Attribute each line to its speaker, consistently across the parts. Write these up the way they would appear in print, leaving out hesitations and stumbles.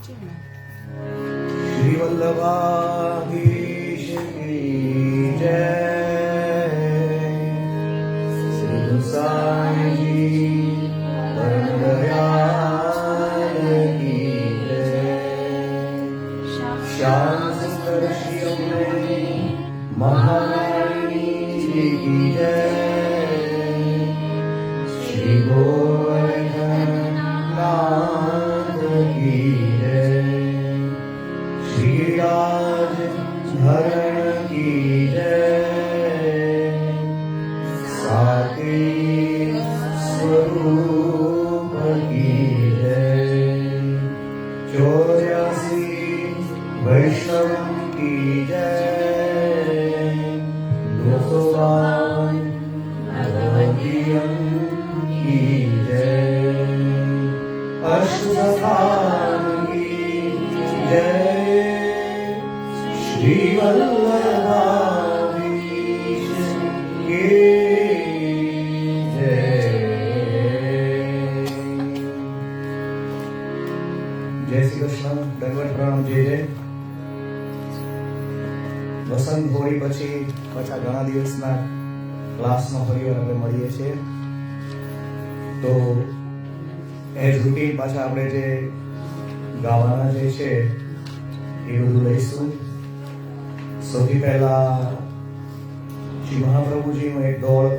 Speaker 1: श्री वल्लभाधीश की जय। श्री साईं जी परम दयाल की जय। श्याम सुंदर श्री अम्बे महारानी जी की जय। श्री गोवर्धन नाथ की जय। श्री राज धरण की जय। साकेत स्वरूप की जय। 84 वैष्णव की जय। 252 भगवतियं की जय। अष्टधाम की जय। श्री वल्लभाधीश की जय। जय श्री कृष्ण। दंडवत प्रणाम। जय जय। વસંત હોળી પછી પાછા ઘણા દિવસના ક્લાસમાં ફરીવાર આપણે મળીએ છીએ. તો એઝ રૂટીન પાછા આપણે જે ગાવાના જે છે એ બધું લઈશું. સૌથી પહેલા શ્રી મહાપ્રભુજીનું એક દોડ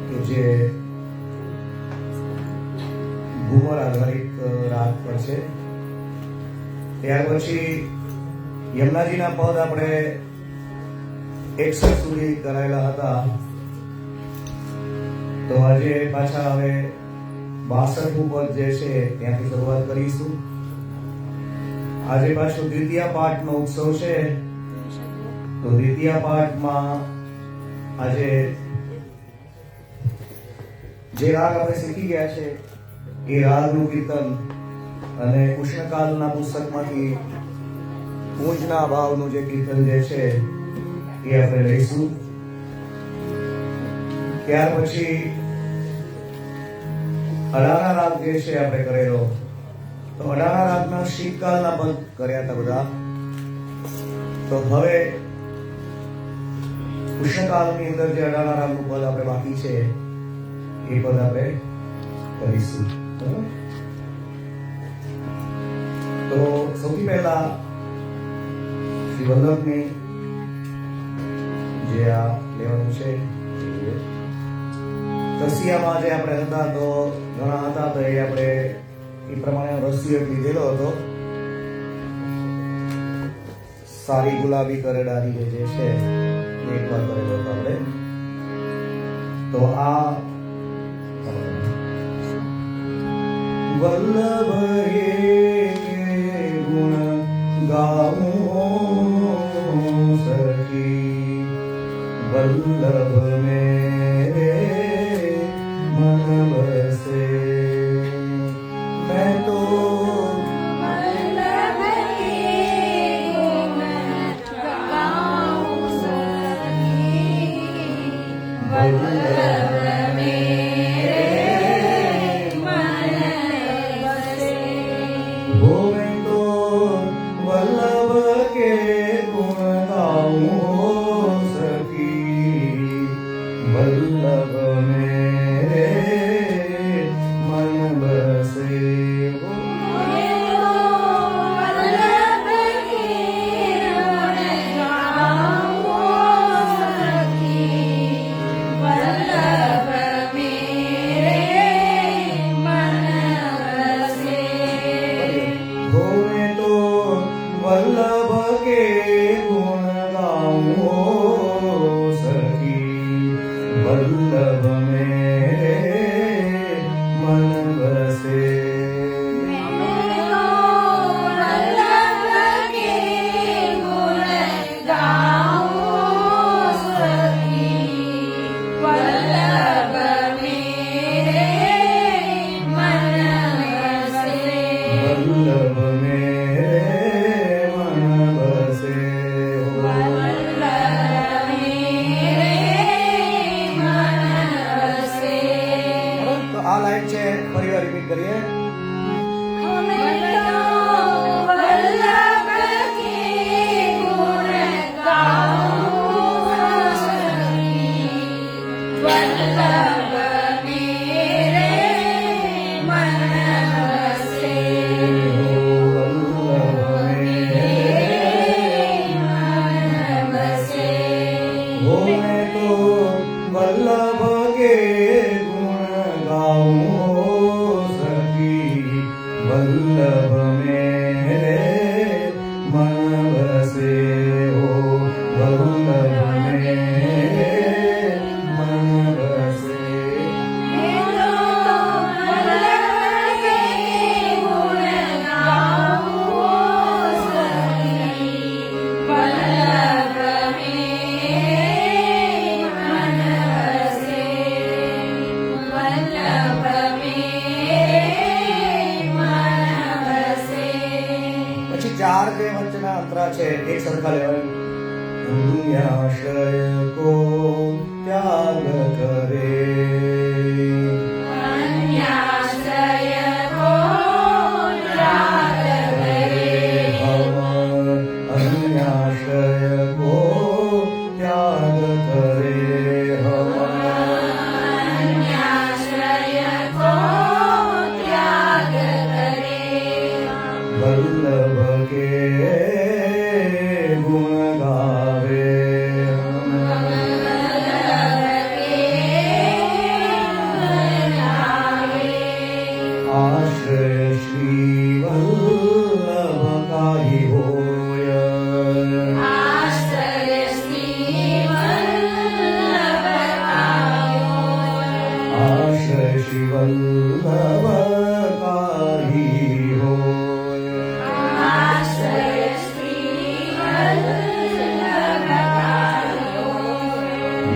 Speaker 1: કે જે ઘુમર આધારિત રાગ પર છે. ત્યાર પછી યમુનાજીના પદ આપણે 61 સુધી કરાયેલા હતા. તો આજે પાછા હવે 62મું પદ જે છે ત્યાંથી શરૂઆત કરીશું. આજે પાછું દ્વિતીય પાઠનો ઉત્સવ છે. તો દ્વિતીય પાઠમાં આજે જે રાગ આપણે શીખી ગયા છે એ રાગનું કીર્તન અને કૃષ્ણકાલના પુસ્તકમાંથી પૂજના ભાવનું જે કીર્તન જે છે એ આપણે લઈશું. ત્યાર પછી અડાના રાગ જે છે આપણે કરેલો. તો અડાના રાગના શીતકાલના પદ કર્યા હતા બધા. તો હવે કૃષ્ણકાલની અંદર જે અડાના રાગનું પદ આપણે બાકી છે એ પદ આપણે કરીશું. તો સૌથી પહેલા શ્રી વલ્લભની જે આ લેવાનું છે રસિયામાં જે આપણે હતા તો ઘણા હતા તો એ આપણે એ પ્રમાણે રસિયો લીધેલો હતો. સારી ગુલાબી કરડારી જે છે એ એકવાર કરેલો હતો આપણે. તો આ વલ્લભ હે ગુણ ગાઉં सखी वल्लभ मेरे मन बसे। मैं तो
Speaker 2: वल्लभ के गुण गाऊं सखी। वल्लभ मेरे मन बसे।
Speaker 1: वो मैं तो वल्लभ के गुण गाऊं सखी। वल्लभ मेरे मन बसे।
Speaker 2: वल्लभ के गुण गाऊं सखी। वल्लभ मेरे मन बसे।
Speaker 1: वो मैं तो वल्लभ के गुण गाऊं सखी। वल्लभ मेरे मन बसे।
Speaker 2: वल्लभ के गुण गाऊं सखी। वल्लभ मेरे मन बसे।
Speaker 1: वल्लभ मेरे मन बसे।
Speaker 2: वल्लभ मेरे मन बसे।
Speaker 1: તો આ લાઈન છે ફરીવાર રિપીટ કરીએ.
Speaker 2: मैं तो
Speaker 1: ચાર જે વચ્ચેના અંતરા છે એક સરખા લેવાય. અન્યાશ્રય કો ત્યાગ કરે,
Speaker 2: अन्याश्रय को त्याग करे,
Speaker 1: अन्याश्रय को त्याग करे,
Speaker 2: अन्याश्रय को त्याग करे,
Speaker 1: वल्लभ के गुण गावे, आश्रय श्री वल्लभ का ही होय,
Speaker 2: आश्रय श्री वल्लभ का होय,
Speaker 1: आश्रय श्री वल्लभ का ही होय.
Speaker 2: आश्रय श्री वल्लभ का होय,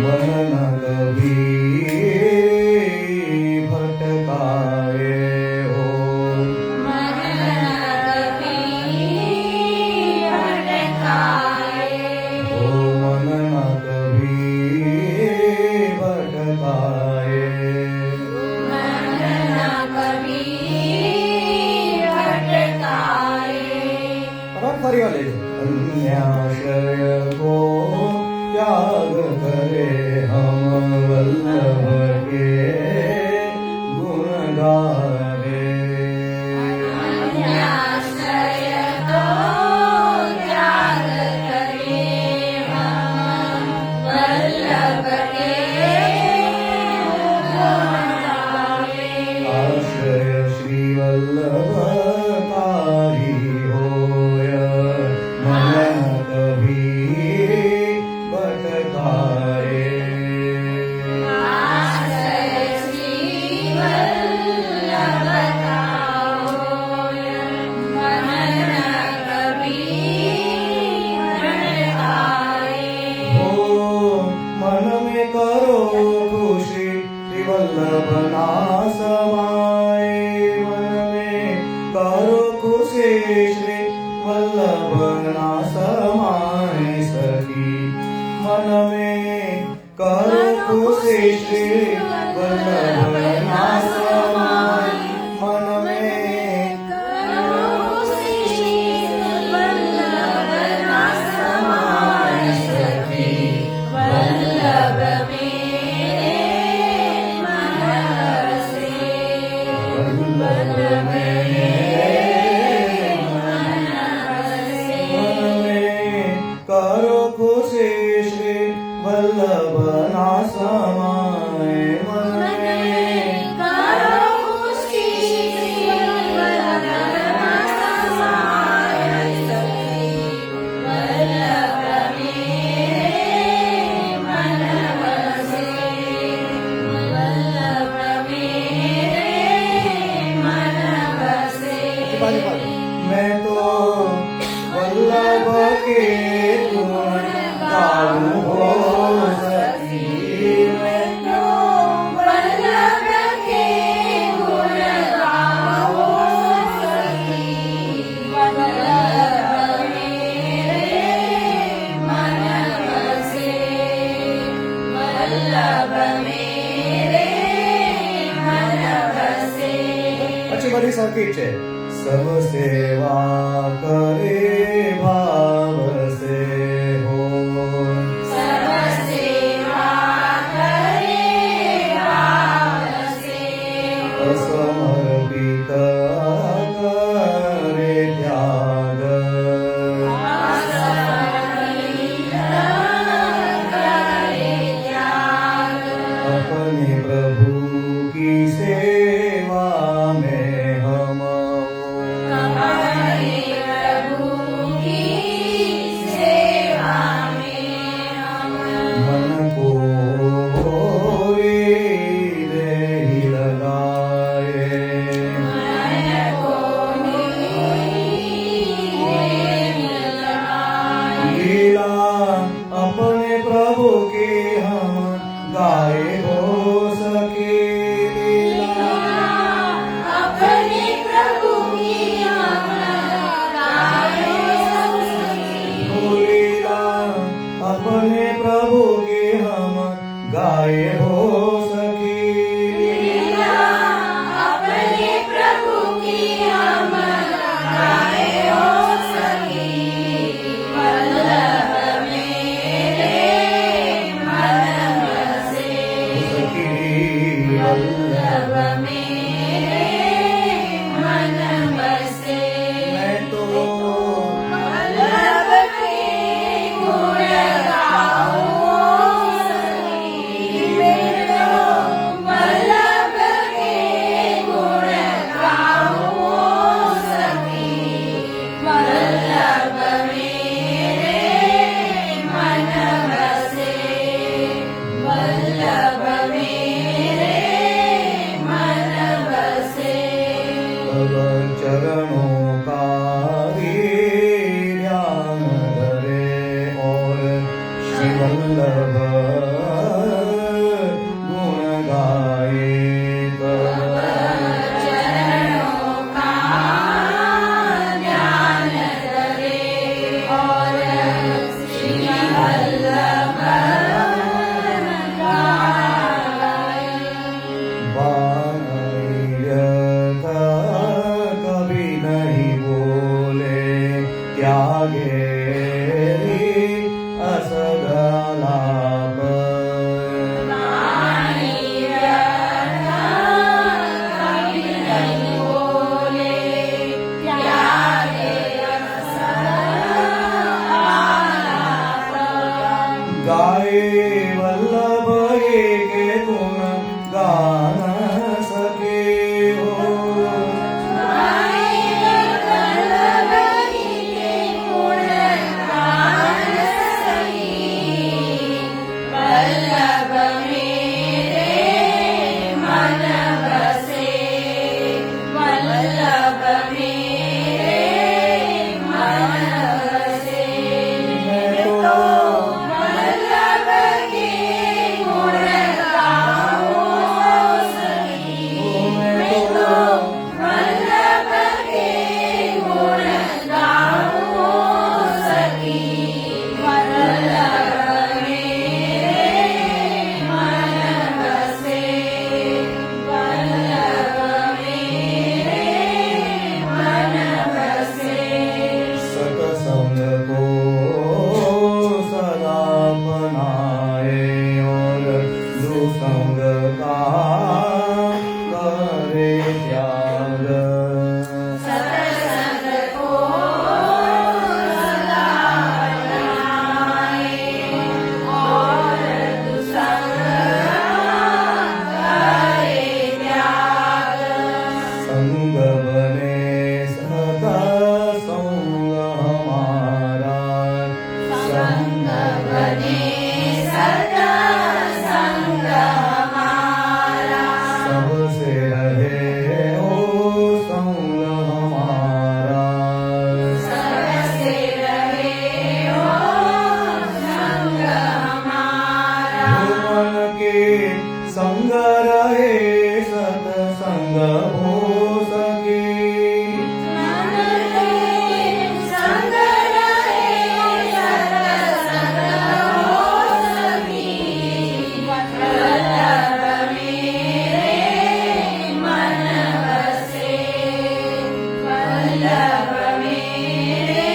Speaker 1: मन न कभी भटकाए हो,
Speaker 2: मन कभी भटकाए,
Speaker 1: ओ मन न कभी भटकाए.
Speaker 2: मन कभी भटकाए,
Speaker 1: फरी વાર લેજો. अन्याश्रय को त्याग करे, हम वल्लभ के गुण गावे.
Speaker 2: अन्याश्रय को त्याग करे, हम वल्लभ के गुण गावे,
Speaker 1: आश्रय श्री वल्लभ का ही होय, मन न कभी भटकाए.
Speaker 2: आश्रय श्री वल्लभ का होय, मन कभी भटकाए,
Speaker 1: हो मन में करो खुशी श्री वल्लभ ना समाए, मन में करो खुशी श्री वल्लभ ना समाए सखी, मन में करो खुशी श्री वल्लभ ना समाए, मन में
Speaker 2: करो श्री वल्लभ ना समाए सखी, वल्लभ मेरे मन बसे, वल्लभ मेरे मन बसे,
Speaker 1: मन में करो खुशी श्री वल्लभ ना समाए, मन में
Speaker 2: करो खुशी वल्लभ ना समाए सखी, वल्लभ मेरे मन बसे, वल्लभ मेरे मन बसे,
Speaker 1: मैं तो वल्लभ के गुण गाऊं हो सखी, मैं
Speaker 2: तो वल्लभ के गुण गाओ सखी, वल्लभ मेरे मन बसे, वल्लभ मेरे मन बसे,
Speaker 1: પછી બધી સરખી છે. सब सेवा करे भाव से हो,
Speaker 2: सर्व सेवा करे भाव से,
Speaker 1: समर्पित करे त्याग,
Speaker 2: करे त्याग,
Speaker 1: अपने प्रभु की सेवा में हम
Speaker 2: हमारे प्रभु की सेवा
Speaker 1: तब चरणों का ध्यान धरे और श्री वल्लभ गुण गाए तब
Speaker 2: चरणों का ध्यान धरे और श्री वल्लभ गाए।
Speaker 1: वानरथ कभी नहीं बोले त्यागे असगलाप गाए वल्लभ के गुण गान सके हो सत्संग को सदा अपनाए और दुसंग का करे त्याग
Speaker 2: सत्संग को सदा अपनाए और दुसंग करे त्याग।
Speaker 1: संग बने सदा संग हमारा
Speaker 2: संग बने सदा संग हमारा।
Speaker 1: सबसे रहे ओ संग हमारा
Speaker 2: सबसे रहे हो संग हमारा।
Speaker 1: भुवन के संग रहे सत्संग हो सके
Speaker 2: मन के संग रहे सत्संग हो सके। वल्लभ मेरे मन बसे। वल्लभ मेरे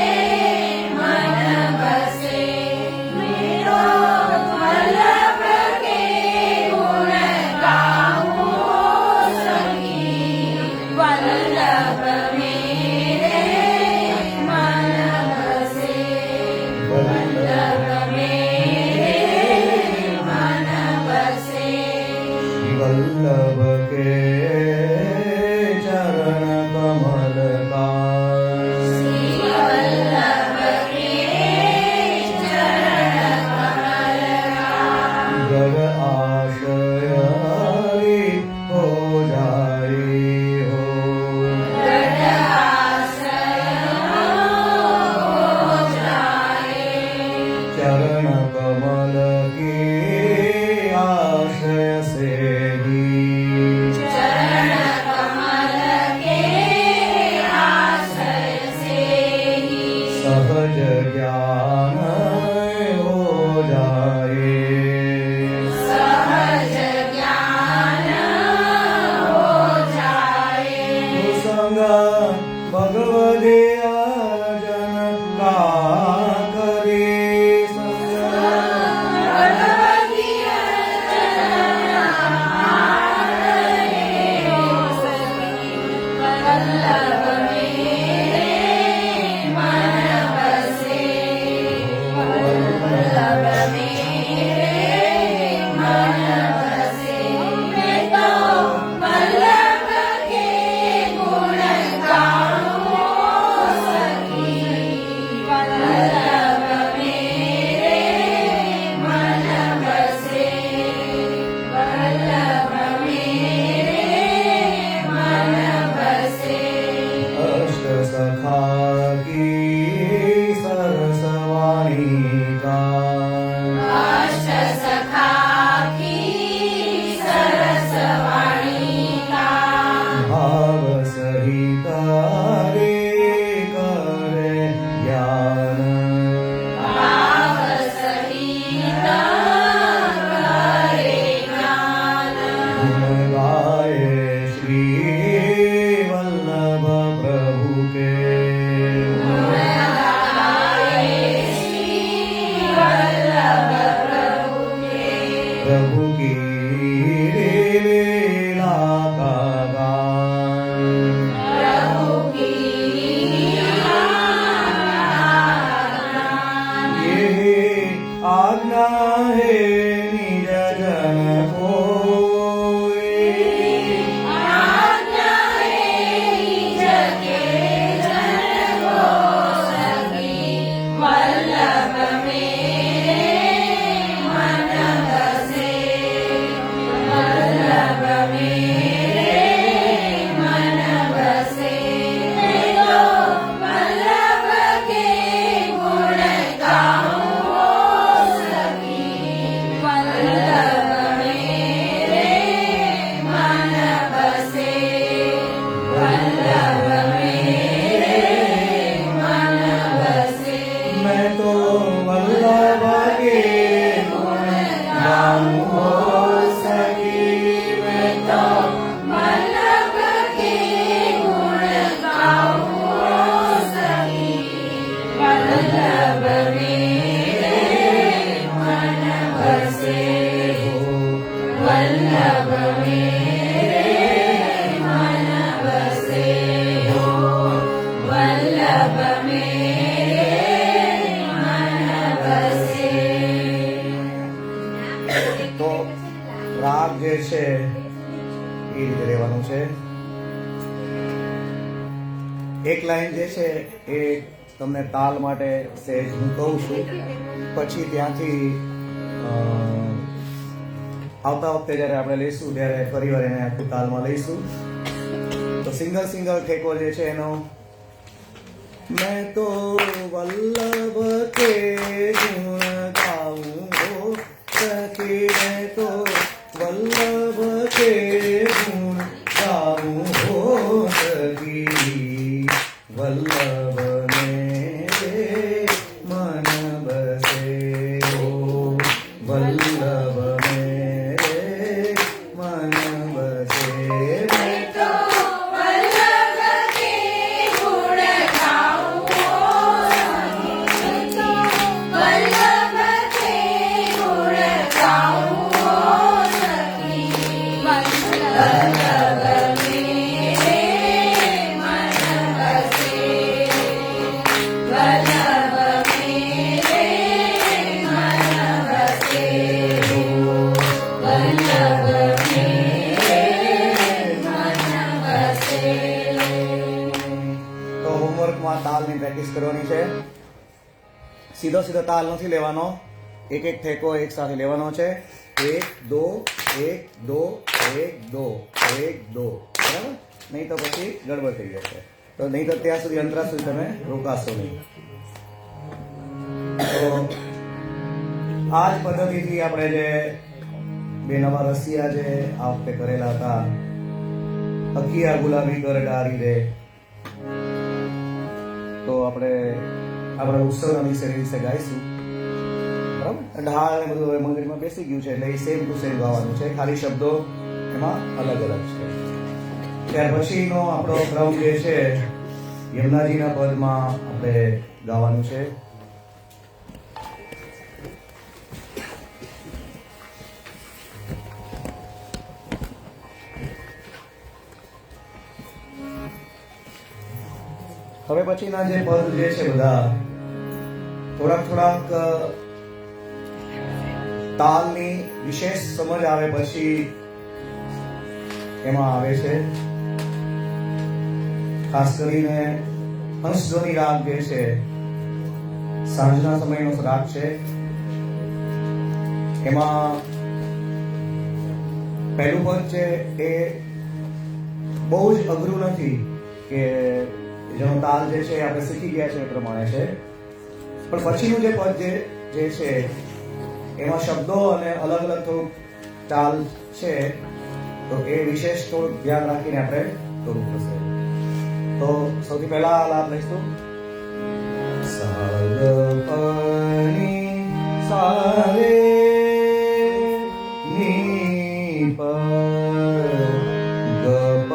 Speaker 2: मन बसे। मेरो वल्लभ के गुण गाऊं सखी। वल्लभ मेरे मन बसे। वल्लभ मेरे मन बसे।
Speaker 1: वल्लभ के चरण कमल का
Speaker 2: श्री वल्लभ के चरण कमल का
Speaker 1: गढ़ आश्रय हो जाए हो
Speaker 2: गढ़ आश्रय हो जाए।
Speaker 1: चरण कमल के आश्रय से ही
Speaker 2: चरण कमल के आश्रय से ही
Speaker 1: सहज ज्ञान हो जाए
Speaker 2: सहज ज्ञान हो जाए।
Speaker 1: संग भगवदे जन का करे संग
Speaker 2: भगवती अर्चना आरे सखी। वल्लभ मेरे मन बसे। वल्लभ मेरे मन बसे। मैं तो वल्लभ के गुण गाऊं सखी। वल्लभ मेरे मन बसे। वल्लभ मेरे मन बसे।
Speaker 1: એક લાઈન જે છે એ તમને તાલ માટે સહેજ હું કહું છું, પછી ત્યાંથી આવતા વખતે જ્યારે આપણે લઈશું ત્યારે ફરીવાર એને આખું તાલમાં લઈશું. તો સિંગલ ઠેકો જે છે એનો, मैं तो वल्लभ के गुण गाऊं हो सखी, मैं तो वल्लभ के गुण गाऊं हो सखी, वल्लभ मेरे मन बसे हो, वल्लभ मेरे मन बसे.
Speaker 2: मैं तो वल्लभ के गुण गाऊं हो सखी, वल्लभ के गुण गाऊं हो सखी, वल्लभ मेरे मन बसे, वल्लभ मेरे मन बसे, वल्लभ मेरे मन बसे.
Speaker 1: તો હોમવર્કમાં તાલની પ્રેક્ટિસ કરવાની છે. સીધો તાલ નથી લેવાનો, એક ઠેકો એક સાથે લેવાનો છે. 1 2 1 2 1 2 1 2, બરાબર? નહીં તો પછી ગડબડ થઈ જશે. તો નહીં તો ત્યાં સુધી અંતરા સુધી તમે રોકાશો નહીં. તો આ જ પદ્ધતિથી આપણે જે બે નવા રસિયા જે આ વખતે કરેલા હતા, અખિયા ગુલાબી કર ડારી રે, તો આપણે આપણા ઉત્સવના વિશે ગાઈશું, બરાબર? ઢાળ ને બધું હવે મગજમાં બેસી ગયું છે, એટલે એ સેમ ટુ સેમ ગાવાનું છે, ખાલી શબ્દો એમાં અલગ અલગ છે. ત્યાર પછીનો આપણો ક્રમ જે છે, યમુનાજીના પદમાં આપણે ગાવાનું છે. હવે પછીના જે પદ જે છે બધા થોડાક તાલની વિશેષ સમજ આવે પછી એમાં આવે છે. ખાસ કરીને હંસધ્વનિ રાગ જે છે, સાંજના સમયનો રાગ છે, એમાં પહેલું પદ છે એ બહુ જ અઘરું નથી, કે જેનો તાલ જે છે આપણે શીખી ગયા છે એ પ્રમાણે છે, પણ પછીનું જે પદ જે છે એમાં શબ્દો અને અલગ અલગ થોડુંક તાલ છે, તો એ વિશેષ થોડુંક ધ્યાન રાખીને આપણે કરવું પડશે. તો સૌથી પહેલા આ લાભ લઈશું. સાગપની સારે ની પર ગપ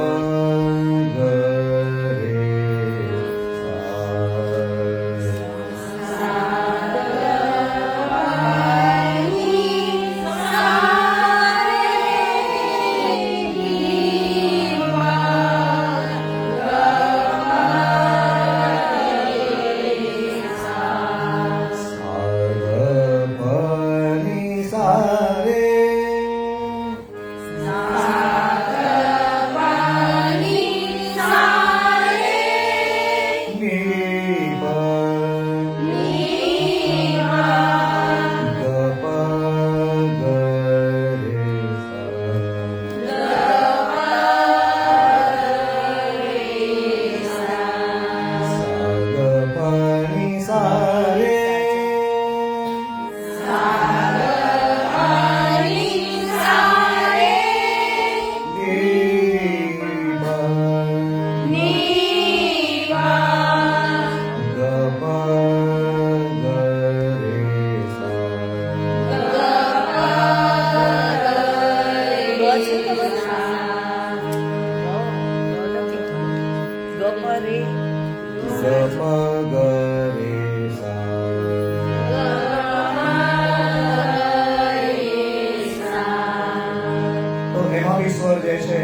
Speaker 1: સ્વર જે છે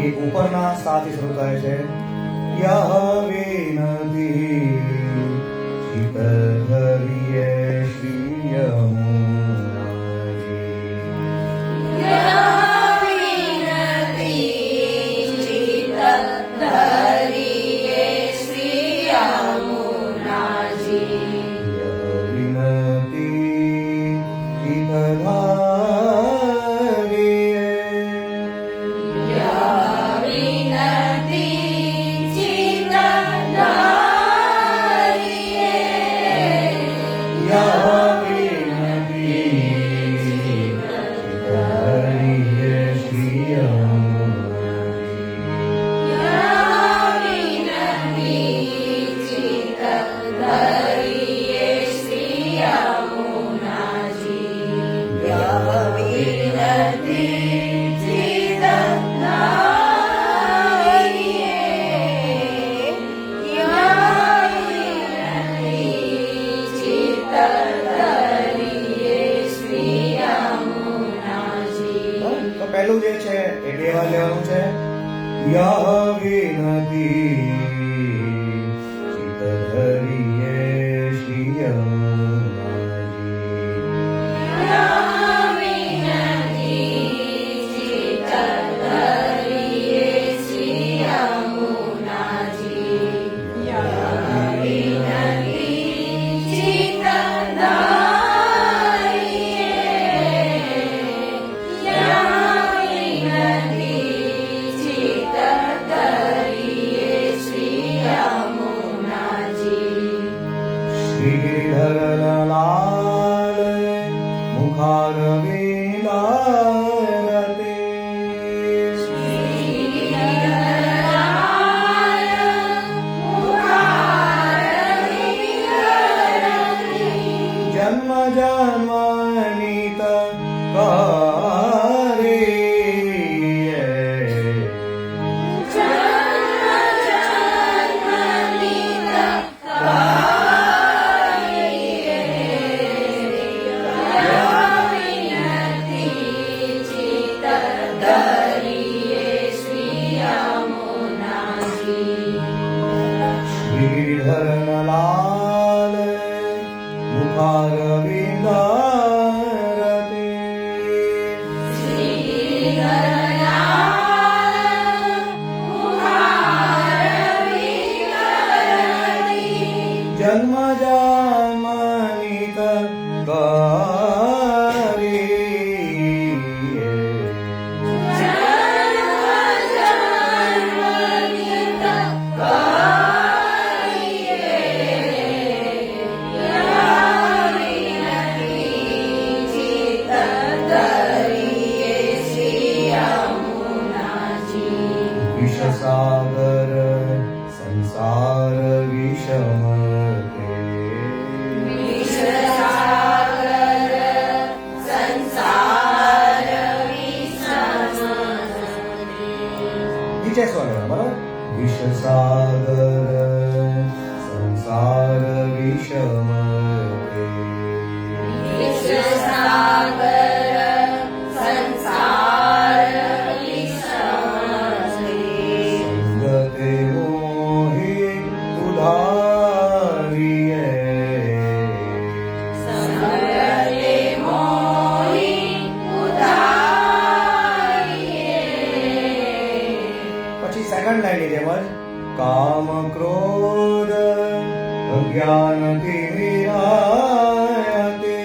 Speaker 1: એ ઉપરના સ્થાથી શરૂ થાય છે. યહવે નદી શીતળીએ શ્રી યમુનાજી.
Speaker 2: યહવે નદી શીતળીએ
Speaker 1: यह विनती चित धरिए श्री यमुनाजी। श्री गिरिधर लाल मुखारविंदारते। जन्म जन्मनित करे गिरिधर लाल मुखारविंदारते। जन्म जन्मनित करे विषसागर संसार विषमते। नीचे स्वर है बराबर। विषसागर संसार विषमते। संगते मोहि उधारिये। પછી સેકન્ડ લાઈન ની જેમ જ કામ ક્રોધ અજ્ઞાનથી વિરાયતે।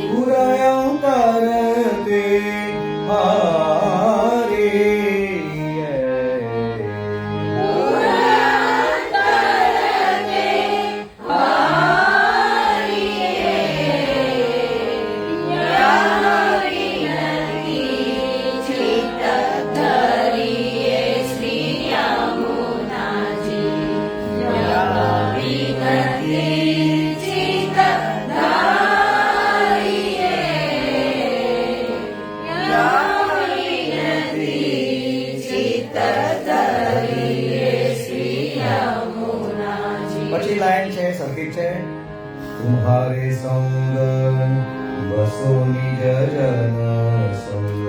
Speaker 1: પુરયં કરતે હારે પછી લાઈન છે સરખી છે। तुम्हारे संग बसो निज जन संग।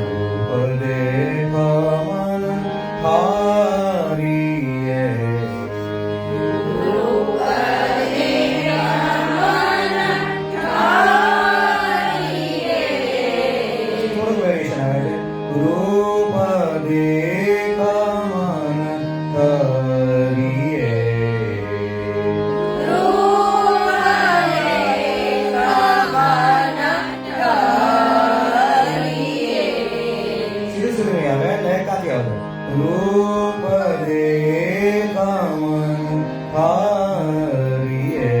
Speaker 1: रूप देख मन हारिये। થોડું વેરિએશન આવે છે। રૂપ દેખ મન હરિયે। સીધું સીધું નહીં આવે લય કાથી આવશે। રૂપ દેખ મન હરિયે।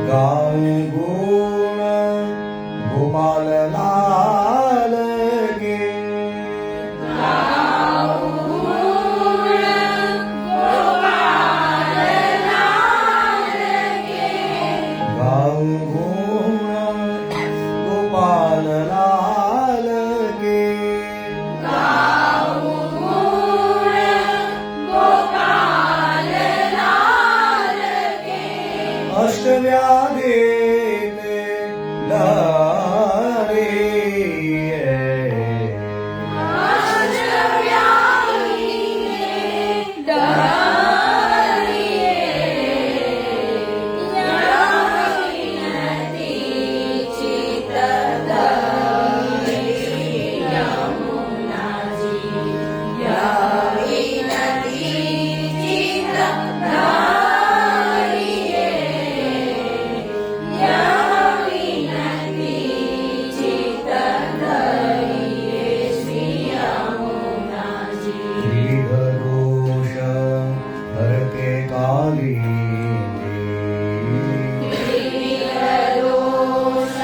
Speaker 1: गाऊं गुण गोपाल लाल के।
Speaker 2: गोपाल
Speaker 1: વ્યાધિને ડરીએ.
Speaker 2: આજ વ્યાધિને ડરીએ. યાવી નથી ચિત્ત ધરી યમુનાજી. યાવી નથી ચિત્ત ધરીએ. યાવી નથી ચિત્ત ધરીએ શ્રી યમુનાજી.
Speaker 1: શ્રીધરોષ હર કે કાલી
Speaker 2: દોષ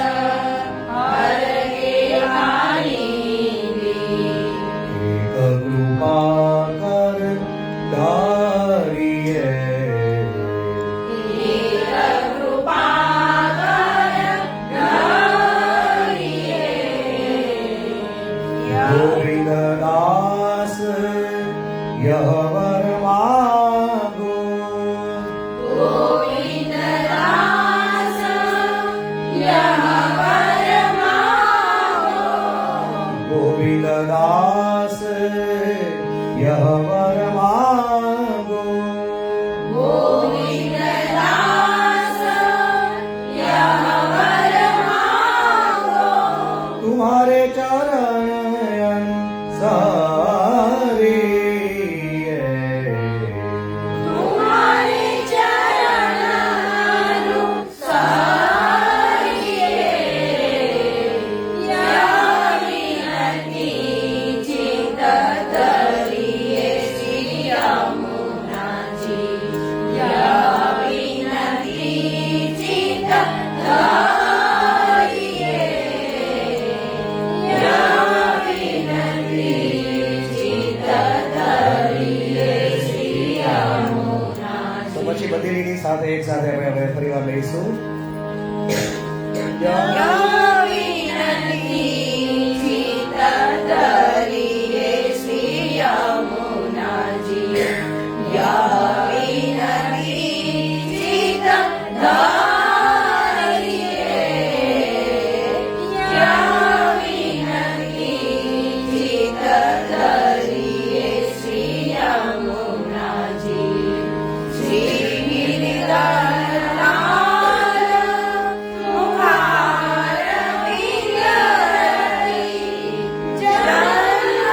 Speaker 2: હર કે કાલિંદી.
Speaker 1: એક કૃપા કર ધારીએ.
Speaker 2: એક કૃપા કર ધરીએ.
Speaker 1: ગોવિંદ દાસ યહવર માગો.
Speaker 2: ગોવિંદ દાસ યહવર માગો.
Speaker 1: ગોવિંદ દાસ યહવર માગો.
Speaker 2: ગોવિંદ દાસ યહવર માગો.
Speaker 1: तुम्हारे चरण सारे
Speaker 2: तुम्हारे चरण अनुसारिये. यावी નથી ચિત્ત ધરીએ શ્રી યમુનાજી. યાવી નથી ચિત્ત ધરીએ. યાવી નથી ચિત્ત ધરીએ શ્રી યમુનાજી.
Speaker 1: તો પછી બધી લીટી સાથે એક સાથે આપણે હવે ફરીવાર લઈશું.
Speaker 2: યાવી નથી ચિત્ત ધરીએ શ્રી યમુનાજી. યાવી નથી ચિત્ત ધરીએ. યાવી નથી ચિત્ત ધરીએ શ્રી યમુનાજી. શ્રી ગિરિધરલાલ મુખાર વિંદરતી. જન્મ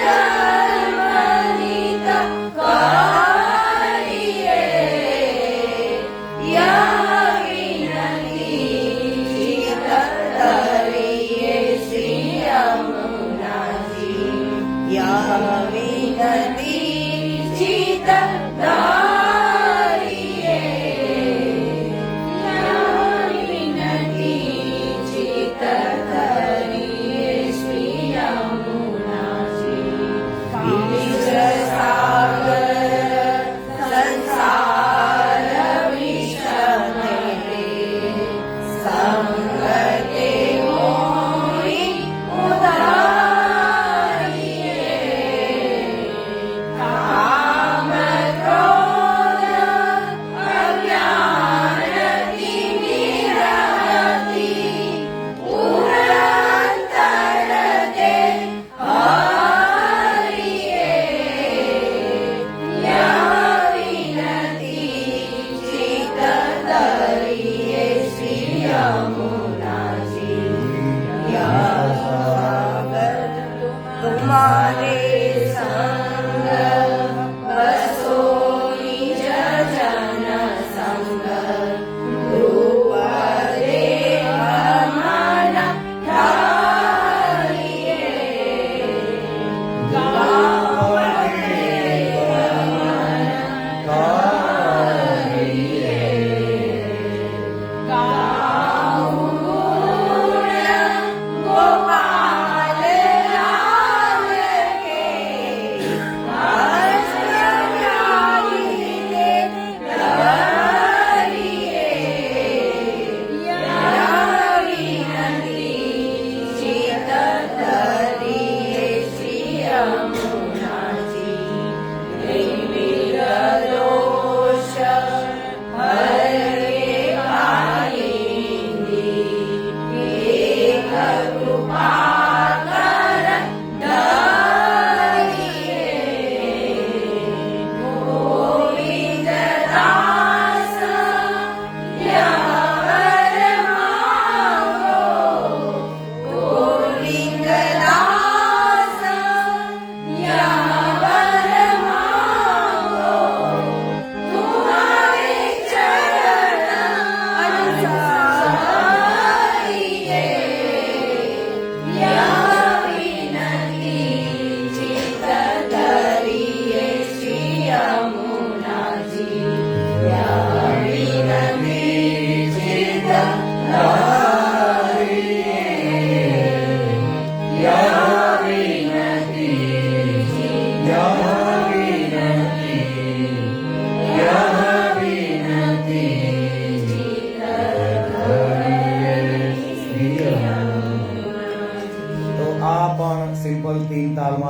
Speaker 2: જન્મની તકારીએ. યાવી નથી ચિત્ત ધરીએ શ્રી યમુનાજી. યાવી નથી ચિત્ત ધરીએ. યાવી નથી ચિત્ત ધરીએ શ્રી યમુનાજી. વિષસાગર સંસાર વિષમે સંગતે મોહી ઉદારીએ. કામ ક્રોધ અજ્ઞાનથી નિરહતી. પુરંતર તે હરિએ. યાવી નથી ચિત્ત ધરીએ શ્રી યમુનાજી. યાસાગર તુમ્હારે સંગ બસો નિજ જન સંગ. ધ્રુવદે મન ધારીએ. ગાવડે મન ધારીએ. ગાઉં ગુણ ગોપાલ લાલ કે. હર્ષ વ્યાધિને ડરીએ.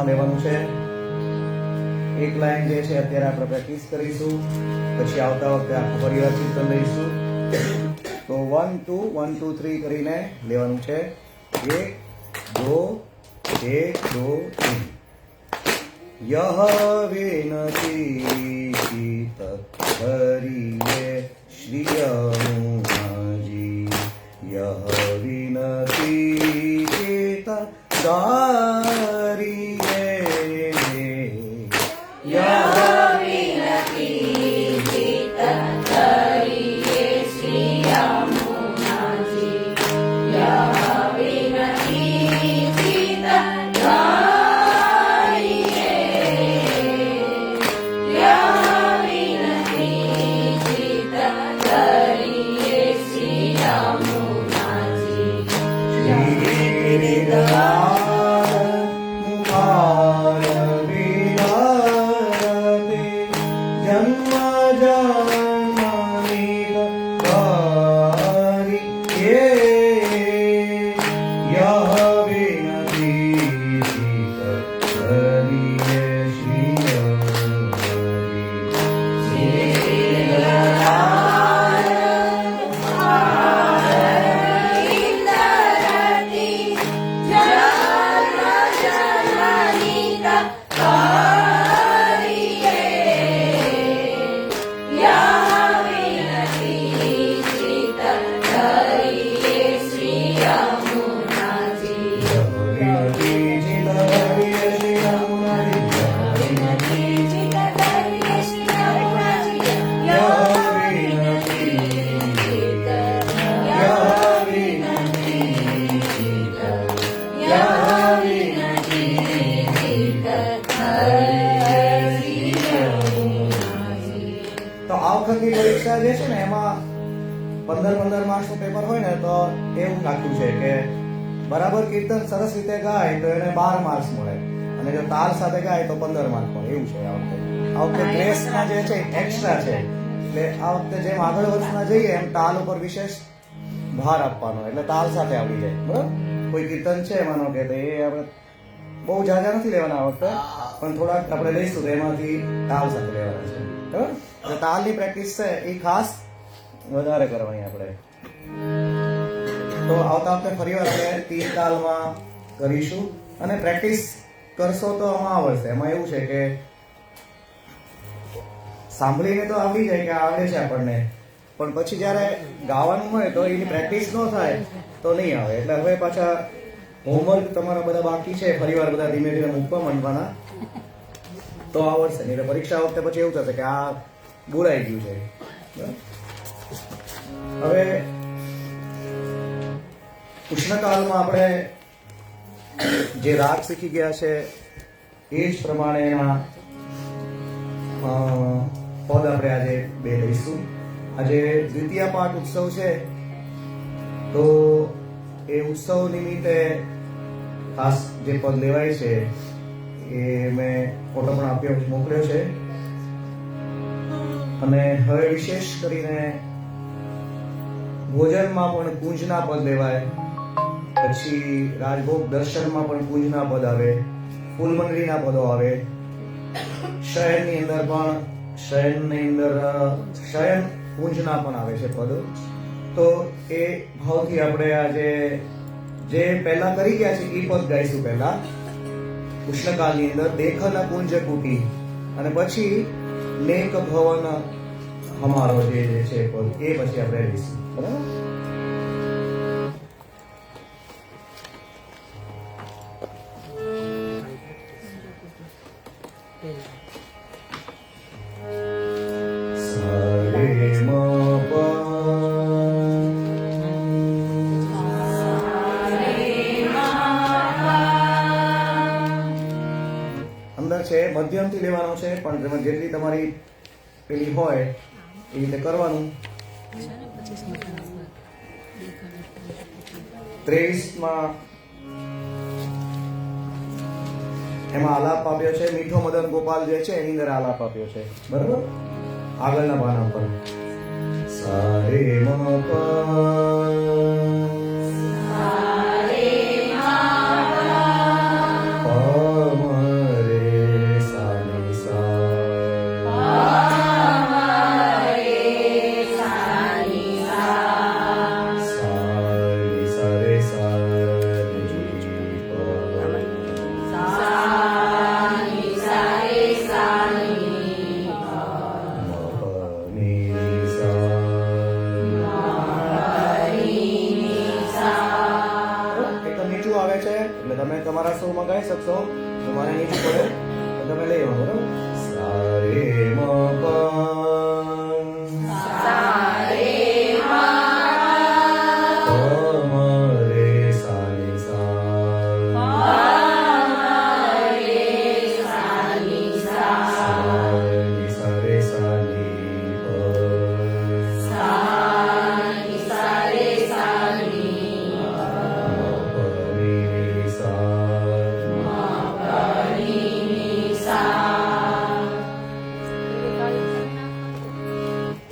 Speaker 1: તાલમાં લેવાનું છે. એક લાઈન જે છે અત્યારે આપણે પ્રેક્ટિસ કરીશું, પછી આવતા વખતે આખું પરિવાર ચિંતન લઈશું. તો 1 2 1 2 3 કરીને લેવાનું છે. 1 2 1 2 3. यह विनती चित करिए श्री यमुनाजी, यह विनती चित करिए, यह
Speaker 2: વિનતી ચિત્ત કરીએ શ્રી યમુનાજી, યહ વિનતી ચિત્ત કરીએ, યહ વિનતી ચિત્ત કરીએ શ્રી યમુનાજી,
Speaker 1: તો આ વખતની પરીક્ષા જે છે ને એમાં 15 માર્ક્સનું પેપર હોય ને તો એવું લાગ્યું છે કે બરાબર કીર્તન સરસ રીતે ગાય તો એને 12 માર્ક્સ મળે, અને જો તાલ સાથે ગાય તો 15 માર્ક મળે. એવું છે આ વખતે ગ્રેસના જે છે એક્સ્ટ્રા છે. એટલે આ વખતે જેમ આગળ વર્ષના જઈએ એમ તાલ ઉપર વિશેષ ભાર આપવાનો, એટલે તાલ સાથે આવડી જાય. બરાબર, કોઈ કીર્તન છે માનો કે તો એ આપણે બહુ જાજા નથી લેવાના આ વખતે, પણ થોડાક આપણે લઈશું તો એમાંથી તાલ સાથે લેવાના છે. બરાબર, એટલે તાલની પ્રેક્ટિસ છે એ ખાસ વધારે કરવાની આપણે. તો આવતા વખતે ફરીવાર આપણે 3 તાલમાં કરીશું, અને પ્રેક્ટિસ કરશો તો આમાં આવડશે. એમાં એવું છે કે સાંભળીને તો આવડી જાય કે આવડે છે આપણને, પણ પછી જ્યારે ગાવાનું હોય તો એની પ્રેક્ટિસ ન થાય તો નહીં આવે. એટલે હવે પાછા હોમવર્ક તમારા બધા બાકી છે, ફરીવાર બધા ધીમે ધીમે મૂકવા માંડવાના તો આવડશે. નહીં પરીક્ષા વખતે પછી એવું થશે કે આ બોલાઈ ગયું છે. હવે ઉષ્ણકાલમાં આપણે જે રાગ શીખી ગયા છે એ જ પ્રમાણેના પદ આપણે આજે 2 લઈશું. આજે દ્વિતીય પાઠ ઉત્સવ છે, તો એ ઉત્સવ નિમિત્તે ખાસ જે પદ લેવાય છે એ મેં ફોટો પણ મોકલ્યો છે. અને હવે વિશેષ કરીને ભોજનમાં પણ કુંજના પદ લેવાય, પછી રાજભોગ દર્શનમાં પણ કુંજના પદ આવે, ફૂલમંડળીના પદો આવે, શયનની અંદર પણ શયન કુંજના પણ આવે છે પદો. તો એ ભાવથી આપણે આજે જે પહેલા કરી ગયા છે એ પદ ગાઈશું. પહેલા ઉષ્ણકાલની અંદર દેખન કુંજ કુટી, અને પછી નેક ભવન હમારો જે છે પદ એ પછી આપણે લઈશું. બરાબર, અંદર છે મધ્યમથી લેવાનો છે, પણ જેટલી તમારી પેલી હોય એ રીતે કરવાનું. 23માં એમાં આલાપ આપ્યો છે, મીઠો મદન ગોપાલ જે છે એની અંદર આલાપ આપ્યો છે. બરાબર, આગળના પાના પર સારે મ પ મ શકશો તો મને નીચે પડે તો તમે લઈ આવો બરોબર સા રે મ પ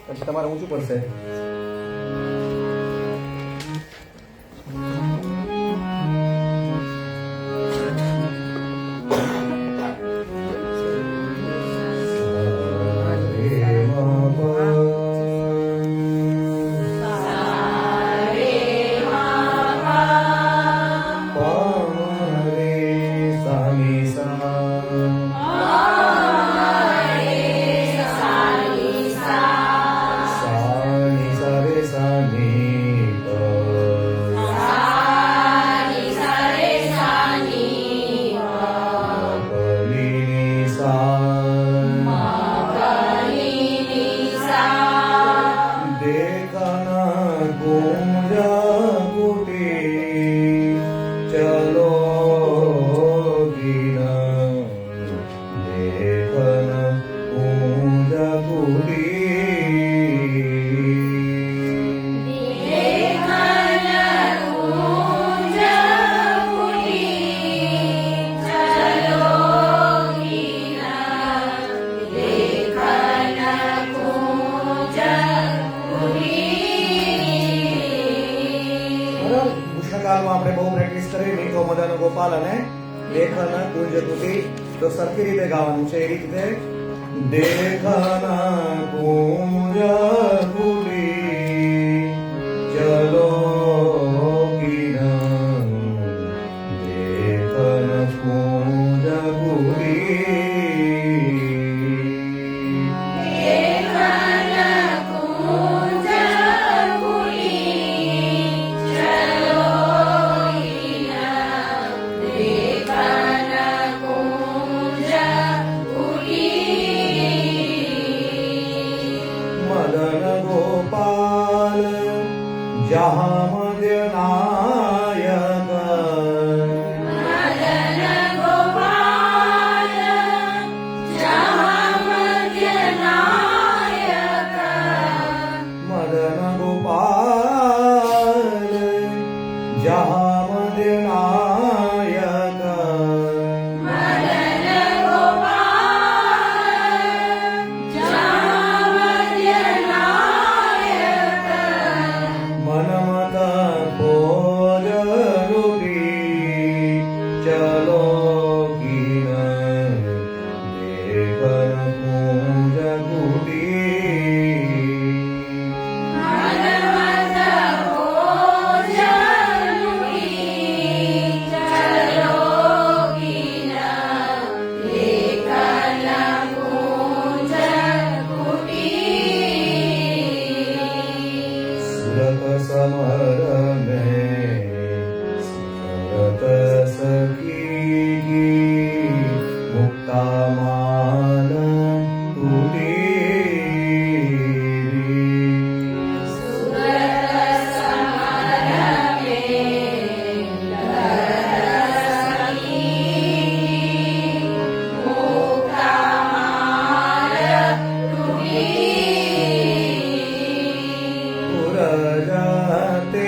Speaker 1: પછી તમારે ઊંચું પડશે આપણે બહુ પ્રેક્ટિસ કરી મીઠો મદન ગોપાલ અને લેખન કુંજ કુટી તો સરખી રીતે ગાવાનું છે એ રીતે દેખન કુંજ કુટી ચલો કિન દેખન કુંજ કુટી जहाँ मध्य नायक
Speaker 2: मदन गोपाल जहाँ मध्य नायक
Speaker 1: मदन गोपाल जहाँ मध्य नायक
Speaker 2: मदन गोपाल जहाँ मध्य नायक
Speaker 1: मनमत भोज रूपी चलो किन देखन कुंज कुटी
Speaker 2: मनमत भोजनुरी चलो किन लेखन कुंज कुटी
Speaker 1: सुरत समर में सुरत सखी मुक्ता माल टूटी
Speaker 2: सुरत समर में लहरती मुक्ता माल टूटी
Speaker 1: पुरजाते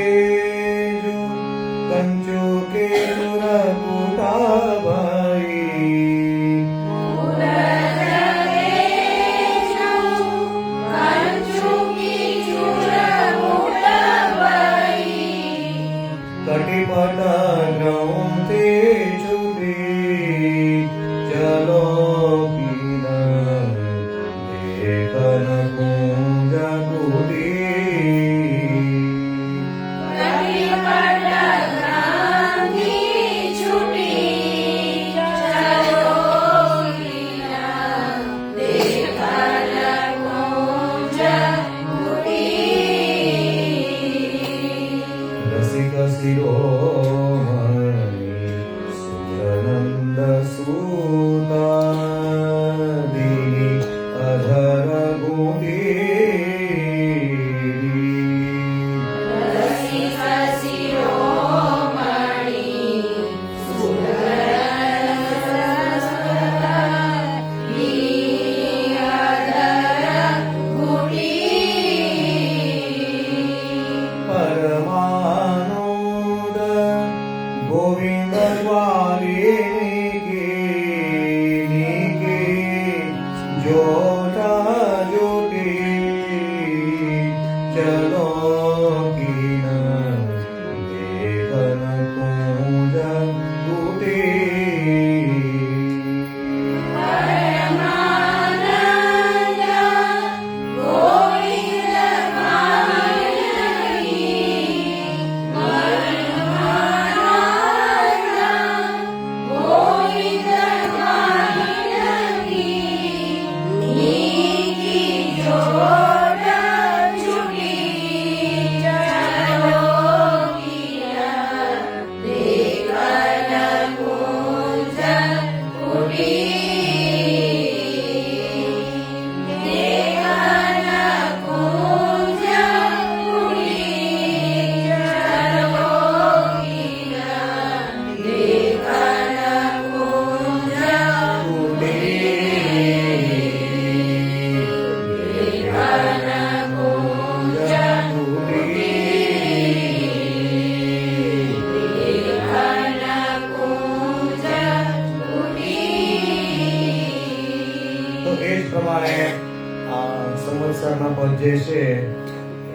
Speaker 1: જે છે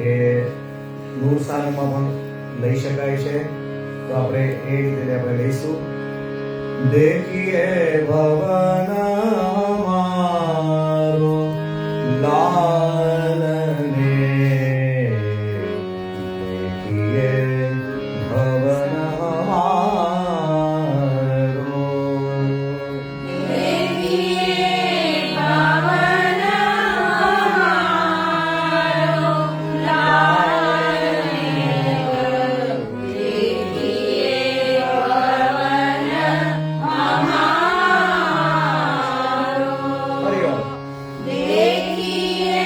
Speaker 1: એ નૂરસાનમાં પણ લઈ શકાય છે. તો આપણે એ રીતે આપણે લઈશું. દેખીએ ભવન હમારો લાલને, દેખીએ ભવન હમારો.
Speaker 2: देखिए भवन हमारो लाल देखिए भवन हमारो
Speaker 1: ફરી વાર.
Speaker 2: देखिए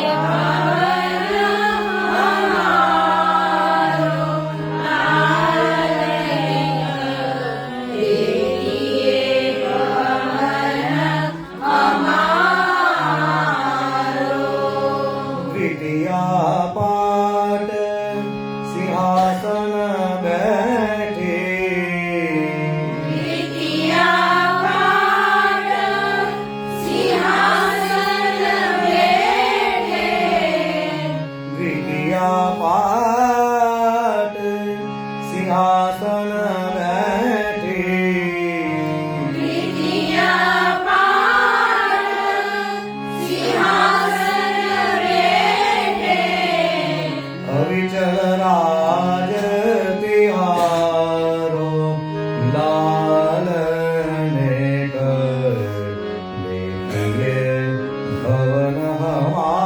Speaker 2: भवन हमारो लाल देखिए भवन हमारो
Speaker 1: દ્વિતીયા પાટ સિંહાસન બેઠે,
Speaker 2: द्वितीया पाट सिंहासन बैठे
Speaker 1: દ્વિતીયા પાટ સિંહાસન બેઠે,
Speaker 2: द्वितीया पाट सिंहासन बैठे
Speaker 1: અવિચલ રાજ તિહારો લાલને કર, દેખીએ ભવન હમારો.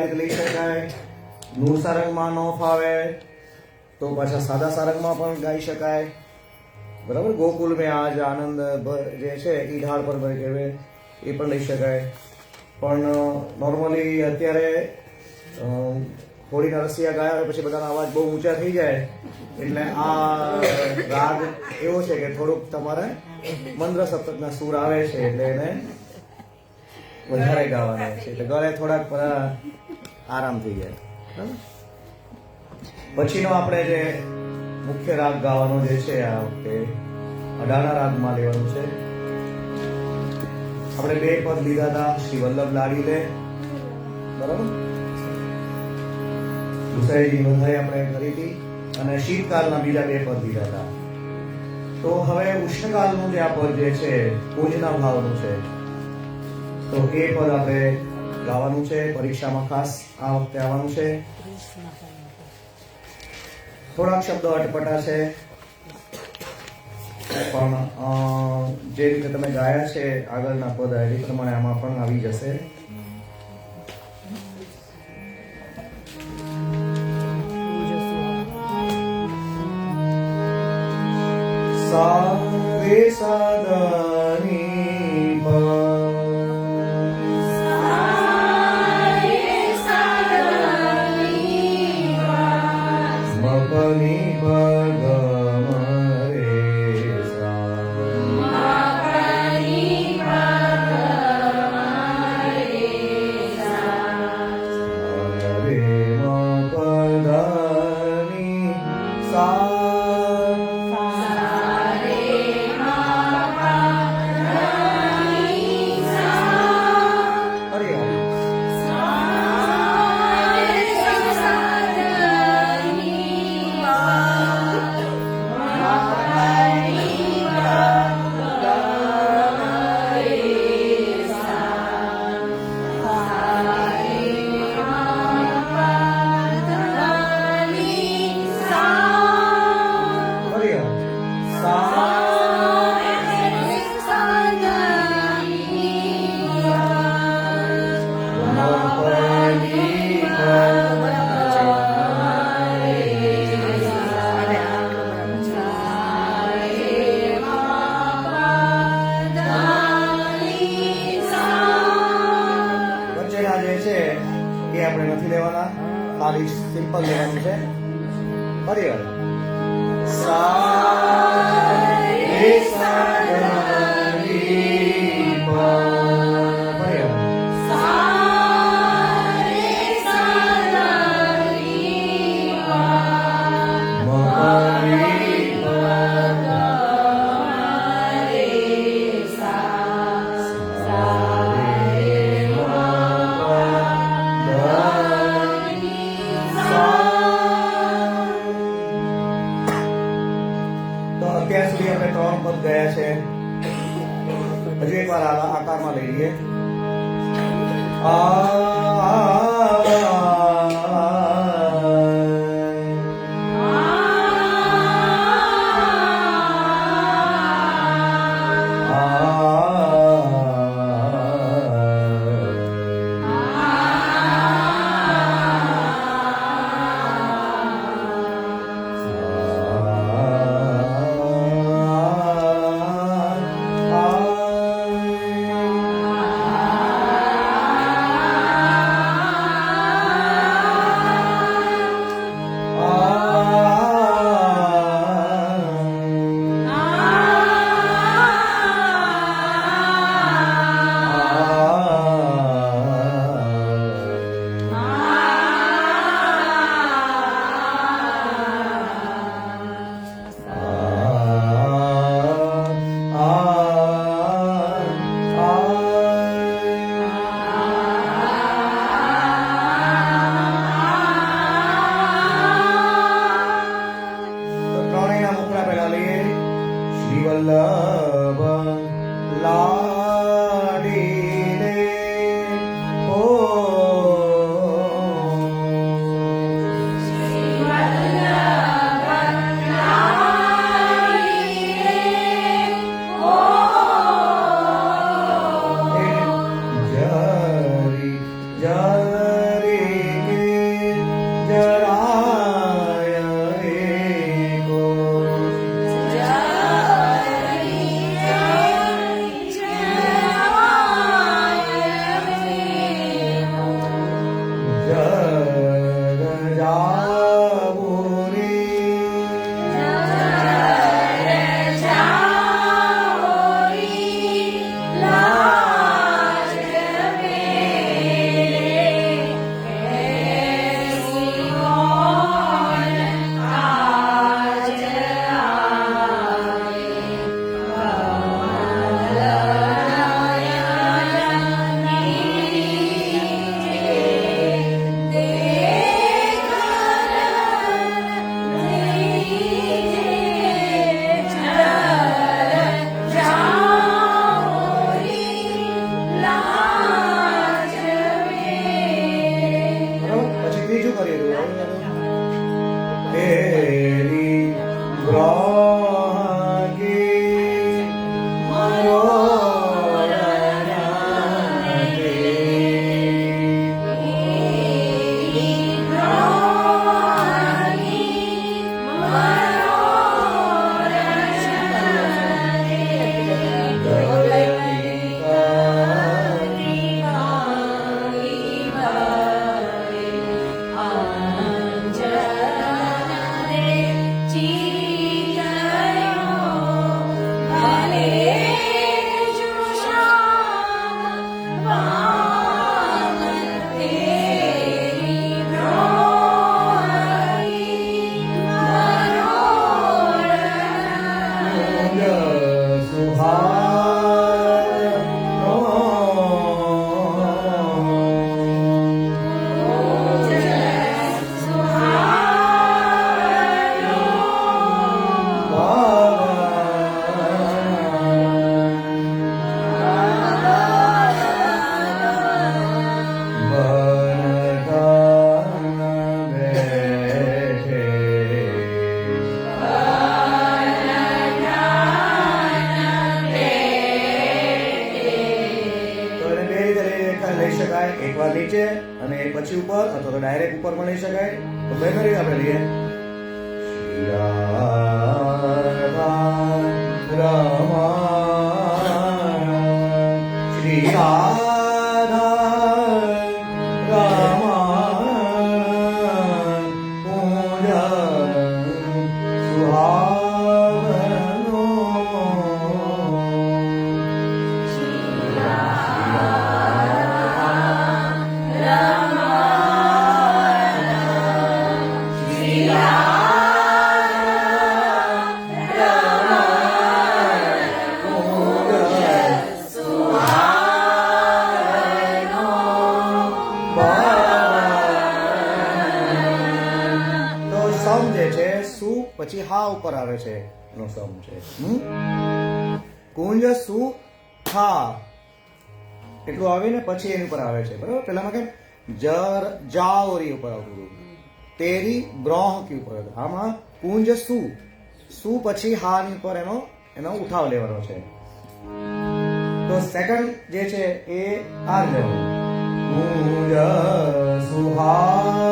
Speaker 1: રીતે લઈ શકાય. નૂર સારંગમાં ન ફાવે તો પાછા સાદા સારંગમાં પણ ગાઈ શકાય. બરાબર. ગોકુલ મેં આજ આનંદ જે છે એ ઢાળ પર કહેવાય એ પણ લઈ શકાય. પણ નોર્મલી અત્યારે હોળીના રસિયા ગાયા હોય પછી બધાના અવાજ બહુ ઊંચા થઈ જાય એટલે આ રાગ એવો છે કે થોડુંક તમારે મંદ્ર સપ્તકના સૂર આવે છે એટલે એને વધારે ગાવાના છે એટલે ગળે થોડાક આરામ થઈ જાય. બરાબર. પછીનો આપણે જે મુખ્ય રાગ ગાવાનો જે છે આ વખતે અડાણા રાગમાં લેવાનું છે. આપણે 2 પદ લીધા હતા શ્રી વલ્લભ લાડી લે. બરાબર. દુસાઈજી વધારે આપણે કરી હતી અને શીતકાલના બીજા 2 પદ લીધા હતા. તો હવે ઉષ્ણકાલનું જે આ પદ જે છે પૂજના ભાવનું છે તો એ પદ આપણે ગાવાનું છે. પરીક્ષામાં ખાસ આ વખતે આવવાનું છે. થોડાક શબ્દો અટપટા છે પણ જે રીતે તમે ગાયા છે આગળના પદ એ પ્રમાણે આમાં પણ આવી જશે. સા રે સા દ ની પ ખાલી સિમ્પલ લેવાનું છે. ફરી સા રે સા દ ની પ. ફરી ગયા છે. હજુ એક વાર આકારમાં લઈ લઈએ. એકવાર નીચે અને એક પછી ઉપર અથવા તો ડાયરેક્ટ ઉપર પણ લઈ શકાય. તો બે કરી આપણે લઈએ. શ્રી રાધા રમણ શ્રી રાધા રમણ પૂજન સુહાવનો સમ જે છે સુ પછી હા ઉપર આવે છે એનો સમ છે. કુંજ સુ હા એટલું આવે ને પછી એની ઉપર આવે છે. બરાબર, પેલામાં કેમ જર જાઓરી ઉપર આવતું હતું, તેરી બ્રોહ કી ઉપર હતું. આમાં કુંજ સુ પછી હા ની ઉપર એનો ઉઠાવ લેવાનો છે. તો સેકન્ડ જે છે એ આ લેવાનું. કુંજ સુહાવનો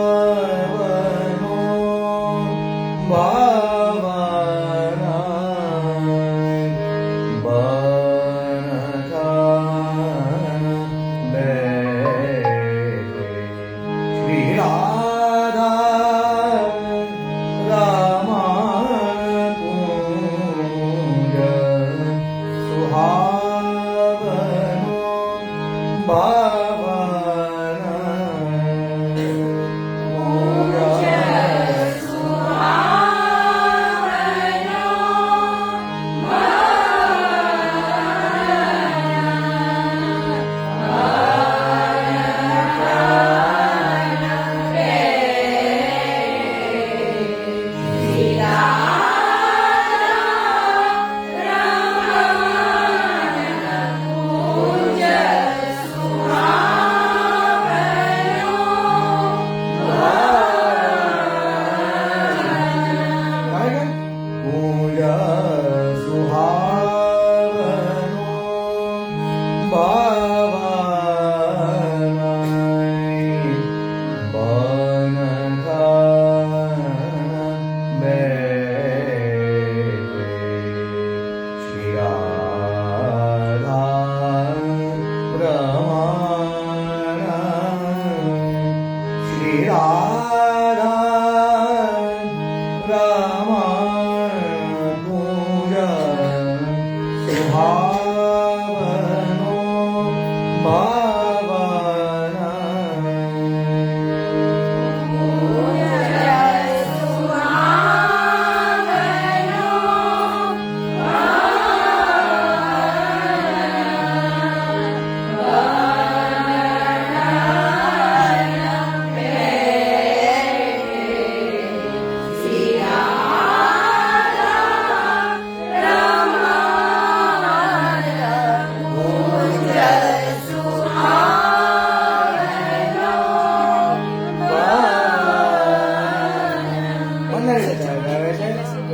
Speaker 1: શ્રી રાધા રમણ કુંજ સુહાવનો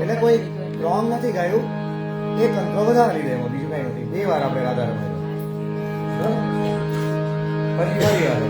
Speaker 1: એટલે કોઈ રોંગ નથી ગાયું, એક કંટ્રોલ વધારે લીધે એમાં, બીજું કઈ નથી. બે વાર આપણે રાધા રમાય. પછી ફરી આવે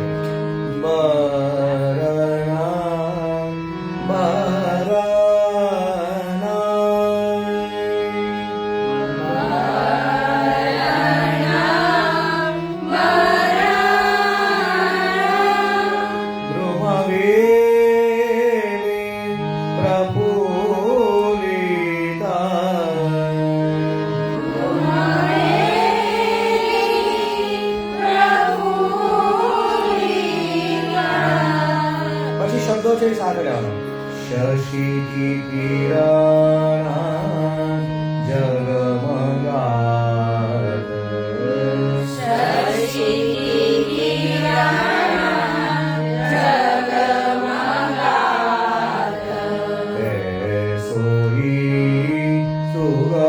Speaker 1: શબ્દો છે સાથે લેવાનો. શશી કી કિરણ જગમગાત,
Speaker 2: શશી કી કિરણ જગમગાત,
Speaker 1: તે સોહી સુગંધ,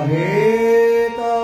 Speaker 1: બહેતા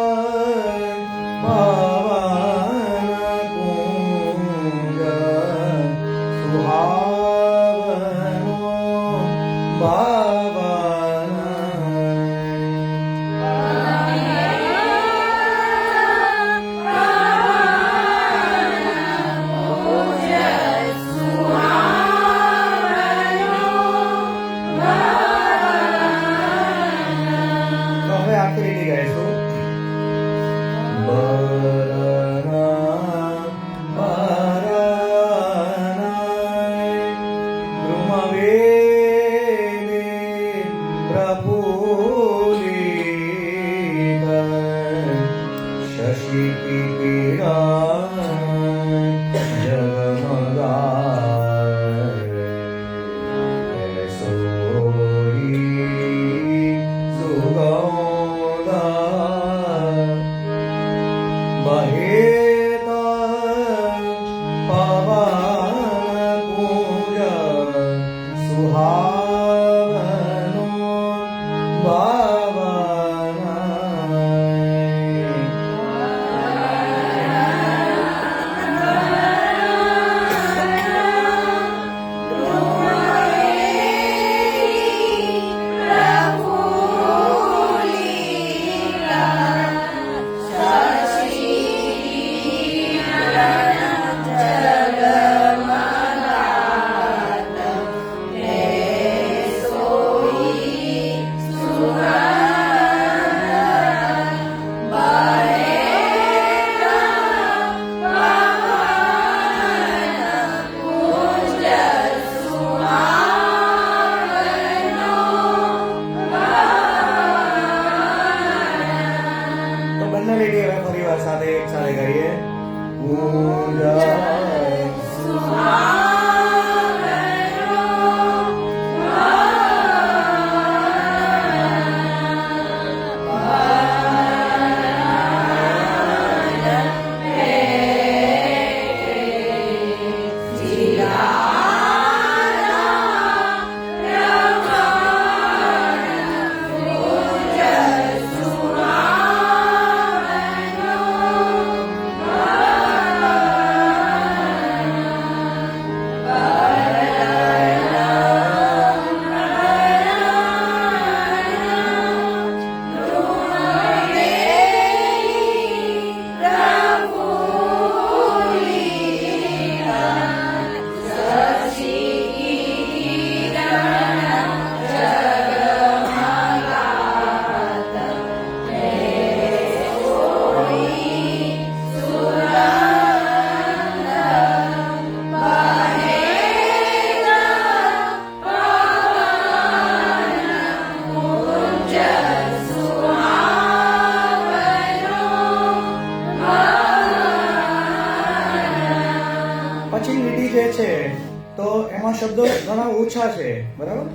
Speaker 1: જે છે તો એમાં શબ્દો ઘણા ઓછા છે, બરાબર?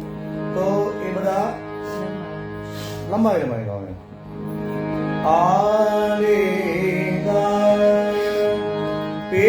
Speaker 1: તો એ બધા લંબાવી ગાવે. આલે ગાય પે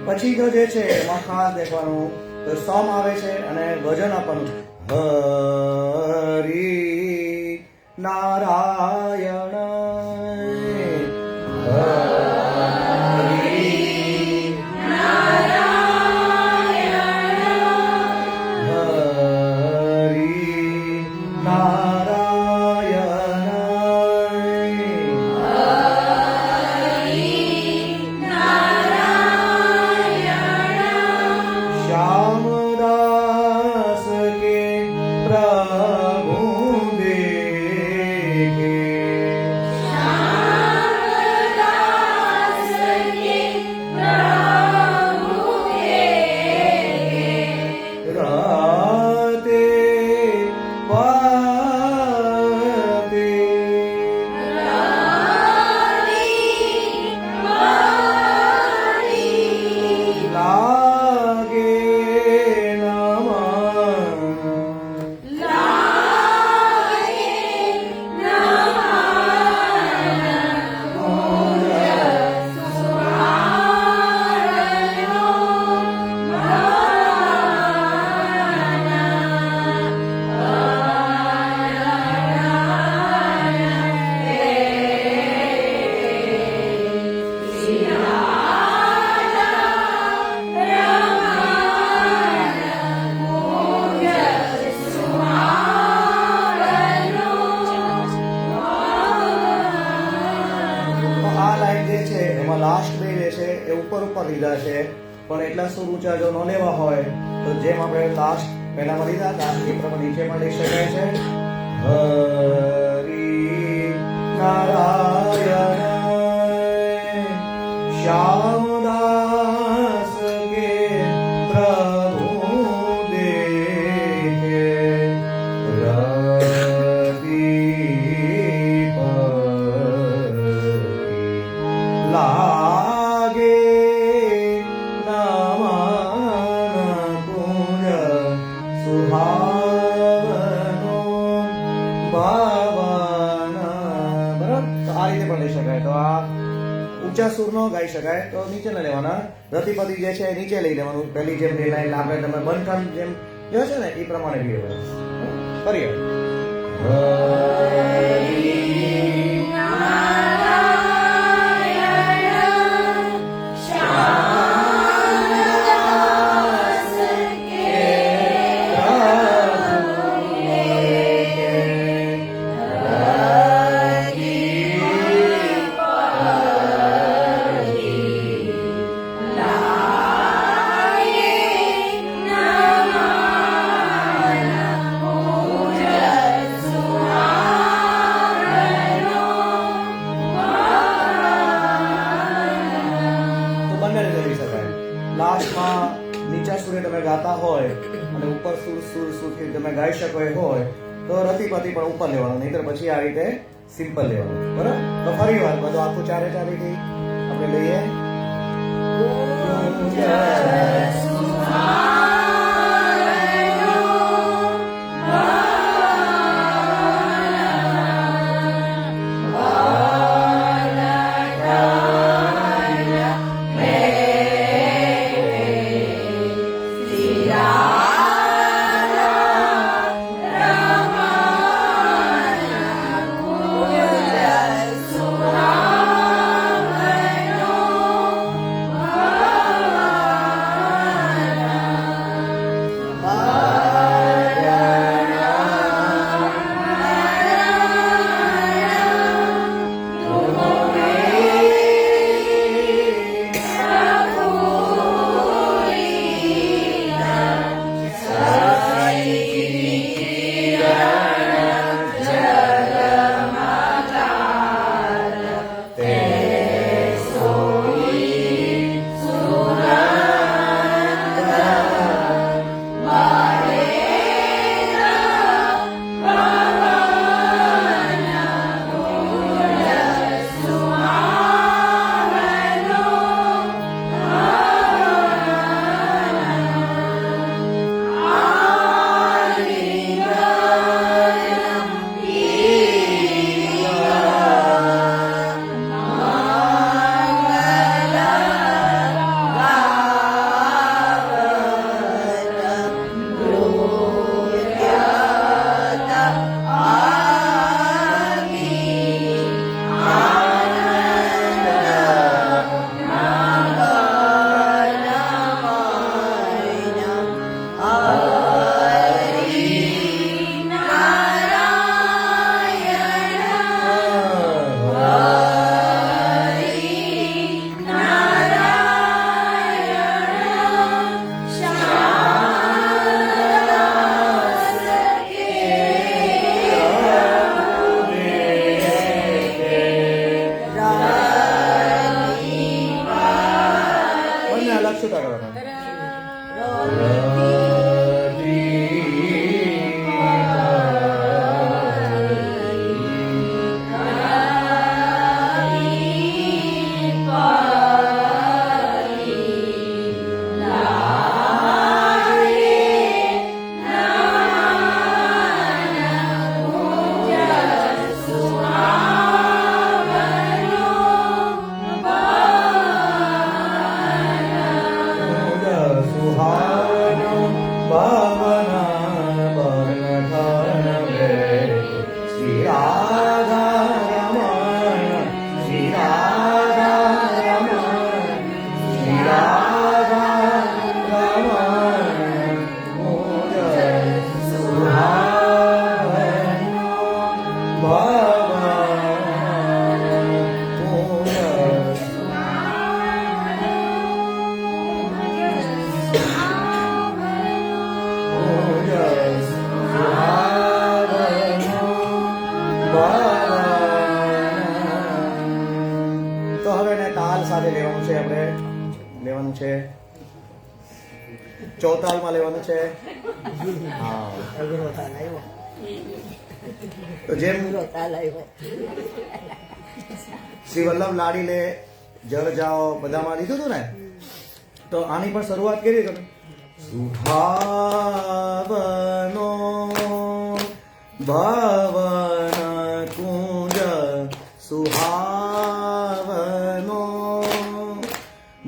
Speaker 1: પછી તો જે છે એમાં ખાસ દેખવાનું તો સમ આવે છે અને વજન આપવાનું. હરી નારાયણ લાસ્ટ બે જે છે એ ઉપર લીધા છે, પણ એટલા સુર ઊંચા જો ન લેવા હોય તો જેમ આપણે લાસ્ટ પહેલામાં લીધા હતા એ પ્રમાણે નીચે પણ લઈ શકાય છે. હરી નારાયણ શ્યામદાસ કે પ્રભુ દેખે લાગે નમન પુંજ સુહાવનો ભાવન. બરાબર, તો આ રીતે પણ લઈ શકાય. તો આ ઊંચા સુર નો ગાઈ શકાય તો નીચે ન લેવાના. રતિપતિ જે છે નીચે લઈ લેવાનું. પહેલી જેમ બે લાઈન આપણે તમે બંધન જેમ જો છે ને એ પ્રમાણે લઈ લેવાનું. કરીએ. સુર સુરથી તમે ગાઈ શકો એ હોય તો રતિપતિ પણ ઉપર લેવાનું, નહીતર પછી આ રીતે સિમ્પલ લેવાનું. બરાબર? તો ફરી વાર બધું આખું ચારે ચારેથી આપણે લઈએ. તો હવે એને તાલ સાથે લેવાનું છે, આપણે લેવાનું છે ચોતાલમાં લેવાનું છે. હા, તો જેમ શ્રી વલ્લભ લાડીલે જળ જાઓ બધામાં લીધું હતું ને, તો આની પણ શરૂઆત કરી તમે. સુહાવનો ભવન કુંજ સુહાવનો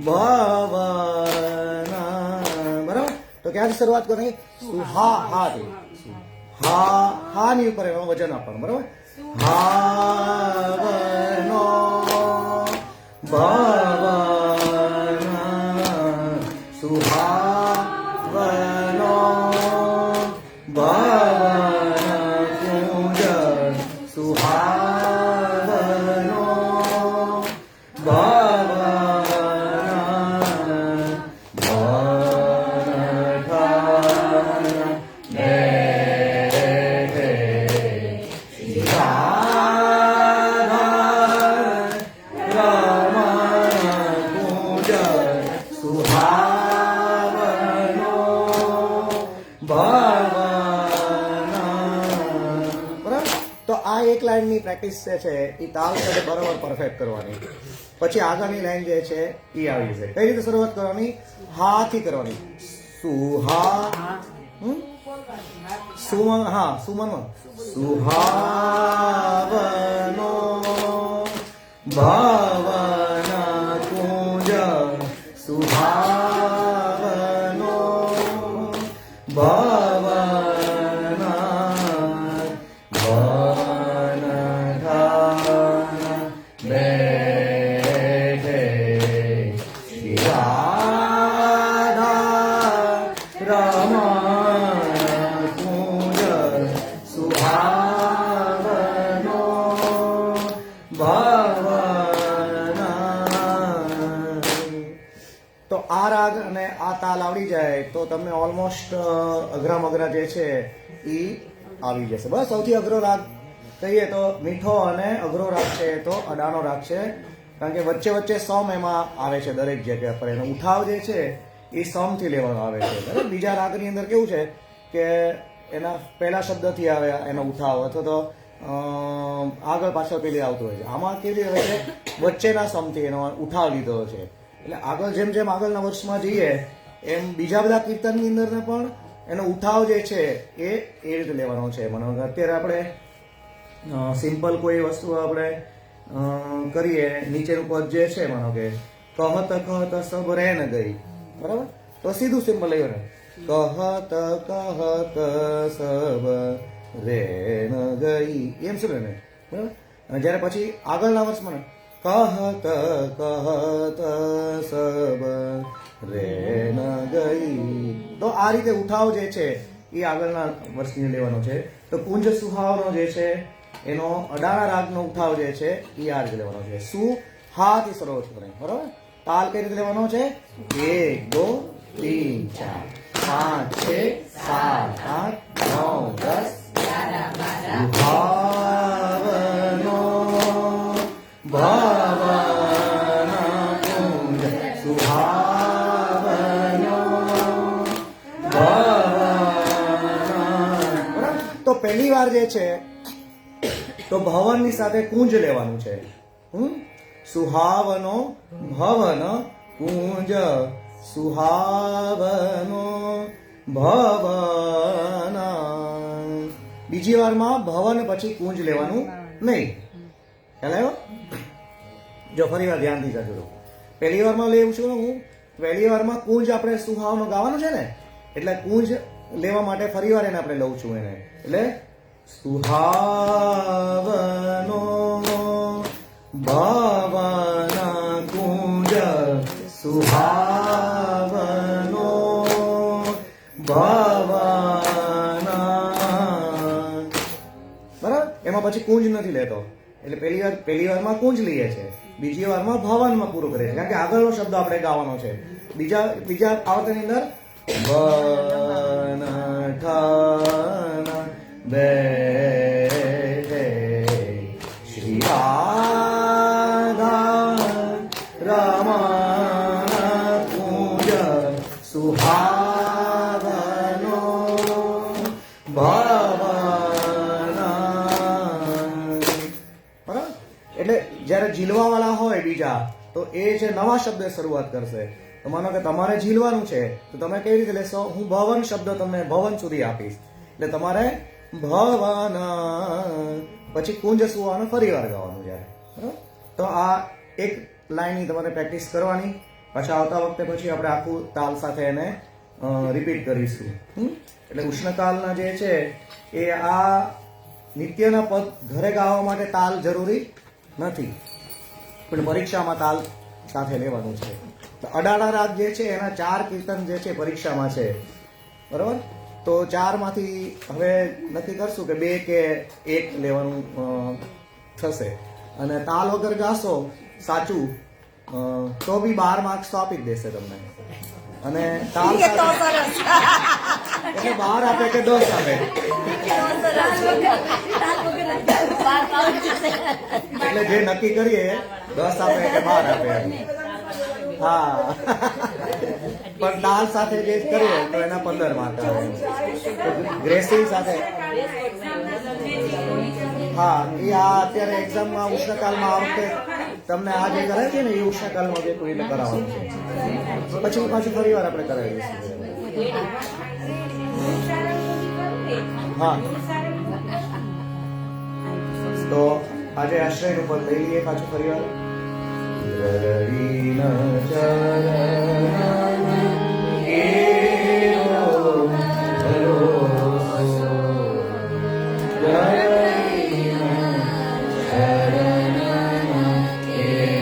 Speaker 1: ભવન. બરાબર? તો ક્યાંથી શરૂઆત કરવાની? સુહા હા હા હા ની ઉપર એમાં વજન આપવાનું. બરાબર? હાવનો ભવન સુહાવનો ભવન કુંજ સુહાવનો ભવન એક લાઈનની પ્રેક્ટિસ જે છે એ તાલ સાથે બરાબર પરફેક્ટ કરવાની. પછી આગળની લાઈન જે છે એ આવી જશે. કઈ રીતે શરૂઆત કરવાની? હા થી કરવાની. સુહા સુમન, હા સુમન, સુહાવનો ભાવન કુંજ, સુહાવનો ભાવન વનધાન બેઠે શ્રી રાધા રમણ કુંજ, સુહાવનો ભાવન. તો આ રાગ અને આ તાલ આવડી જાય તો તમને ઓલમોસ્ટ અઘરા મઘરા જે છે એ આવી જશે. બસ સૌથી અઘરો રાગ કહીએ તો મીઠો અને અઘરો રાગ છે તો અડાનો રાગ છે, કારણ કે વચ્ચે વચ્ચે સમ એમાં આવે છે દરેક જગ્યા પર. એનો ઉઠાવ જે છે એ સમ થી લેવાનો આવે છે. બરાબર. બીજા રાગની અંદર કેવું છે કે એના પહેલા શબ્દથી આવે એનો ઉઠાવ, અથવા તો આગળ પાછળ પેલી આવતું હોય છે. આમાં કેવી હોય છે વચ્ચેના સમથી એનો ઉઠાવ લીધો છે. એટલે આગળ જેમ જેમ આગળના વર્ષમાં જઈએ એમ બીજા બધા કીર્તનની અંદર પણ એનો ઉઠાવ જે છે એ રીતે લેવાનો છે. મને અત્યારે આપણે સિમ્પલ કોઈ વસ્તુ આપણે કરીએ, નીચેનું પદ જે છે માનો કે કહત કહત સબ રે ન ગઈ, બરાબર, તો સીધું સિમ્પલ લઈ ને કહત કહત સબ રે ન ગઈ એમ શું ને, બરાબર. અને જયારે પછી આગળના વર્ષમાં ને કહત કહત સબ રે ન ગઈ, તો આ રીતે ઉઠાવ જે છે એ આગળના વર્ષની લેવાનો છે. તો કુંજ સુહાવનો જે છે એનો અડાણા રાગનો ઉઠાવ જે છે એ આ રીતે લેવાનો છે. સુ હા થી શરૂઆત કરે, બરાબર. તાલ કઈ રીતે લેવાનો છે? 1 2 3 4 5 6 7 8 9 10 સુહાવનો ભાવન કુંજ, સુહાવનો ભાવન. તો પહેલી વાર જે છે તો ભવનની સાથે કુંજ લેવાનું છે. સુહાવનો ભવન કુંજ, સુહાવનો ભવન. બીજી વારમાં ભવન પછી કુંજ લેવાનું નહીં. ખ્યાલ આવ્યો? જો ફરી વાર ધ્યાનથી કરજો. પહેલી વારમાં લેવું છું હું, પહેલી વારમાં કુંજ આપણે સુહાવનો ગાવાનું છે ને, એટલે કુંજ લેવા માટે ફરી વાર એને આપણે લઉં છું એને. એટલે સુહાવનો ભાવન કુંજ, સુહાવનો ભાવન. બરાબર. એમાં પછી કુંજ નથી લેતો. એટલે પહેલી વારમાં કુંજ લઈએ છે, બીજી વારમાં ભાવનમાં પૂરું કરે છે, કારણ કે આગળનો શબ્દ આપણે ગાવાનો છે. બીજા આવર્તનની અંદર વન ઠન બેઠે શ્રી રાધા રમણ કુંજ, સુહાવનો ભાવન. બરાબર. એટલે જયારે ઝીલવા વાળા હોય બીજા, તો એ જે નવા શબ્દ શરૂઆત કરશે. તો માનો કે તમારે ઝીલવાનું છે તો તમે કેવી રીતે લેશો? હું ભવન શબ્દ તમને ભવન સુધી આપીશ, એટલે તમારે ભવન પછી કુંજ સુવાનો ફરી વાર ગાવાનું છે. બરાબર. તો આ એક લાઈનની તમારે પ્રેક્ટિસ કરવાની. પાછા આવતા વખતે પછી આપણે આખું તાલ સાથે એને રિપીટ કરીશું. એટલે ઉષ્ણકાલના જે છે એ આ નિત્યના પદ ઘરે ગાવા માટે તાલ જરૂરી નથી, પણ પરીક્ષામાં તાલ સાથે લેવાનું છે. તો અડાડા રાગ જે છે એના 4 કીર્તન જે છે પરીક્ષામાં છે, બરાબર. તો 4 માંથી હવે નક્કી કરશું કે 2 કે 1 લેવાનું થશે. અને તાલ વગર ગાશો સાચું તો બી 12 માર્ક્સ તો આપી જ દેશે તમને. અને તાલ એટલે 12 આપે કે 10 આપે, એટલે જે નક્કી કરીએ 10 આપે કે 12 આપે. હા, પણ તાલ સાથે જે કરીએ તો એના 15 માર્ક આવે. ગ્રેસિંગ સાથે હા એ આ અત્યારે એક્ઝામમાં ઉષ્ણકાલમાં આ વખતે તમને આ જે કરાય છે ને એ ઉષ્ણકાલમાં જે કોઈ એટલે કરાવવાનું છે પછી પાછું ફરી વાર આપણે કરાવી દઈશું. હા તો આજે આશ્રય ઉપર લઈ લઈએ પાછું ફરી વાર. દ્રવિણ ચરણ કેવો ભરોસો, દ્રવિણ ચરણ કેવો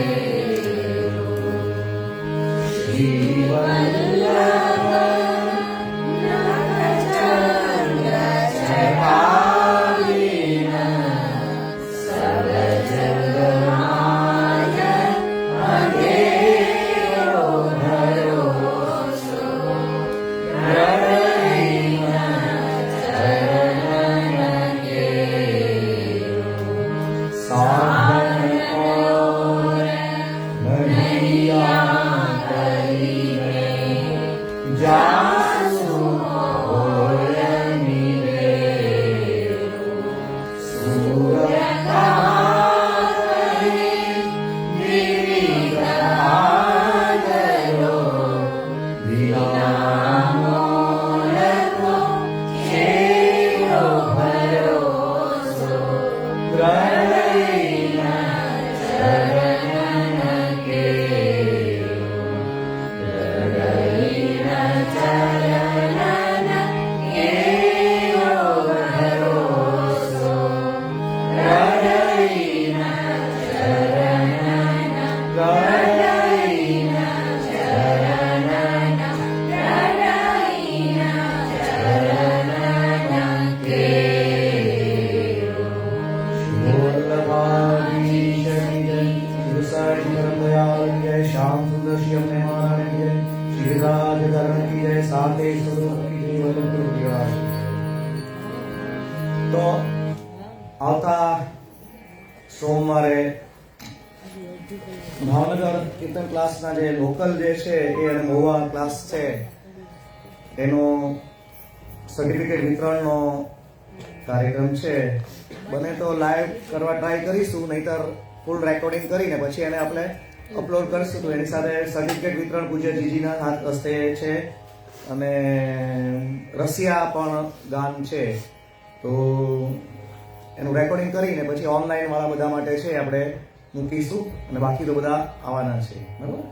Speaker 1: તો આવતા સોમવારે ભાવનગર કીર્તન ક્લાસના જે લોકલ જે છે એ અને મોવા ક્લાસ છે એનો સર્ટિફિકેટ વિતરણનો કાર્યક્રમ છે. બને તો લાઈવ કરવા ટ્રાય કરીશું, નહીતર ફૂલ રેકોર્ડિંગ કરીને પછી એને આપણે અપલોડ કરીશું. તો એની સાથે સર્ટિફિકેટ વિતરણ પૂજ્ય જીજીના હાથ હસ્તે છે અને રસિયા પણ ગાન છે. તો એનું રેકોર્ડિંગ કરીને પછી ઓનલાઈન વાળા બધા માટે છે આપણે મૂકીશું અને બાકી તો બધા આવવાના છે. બરાબર.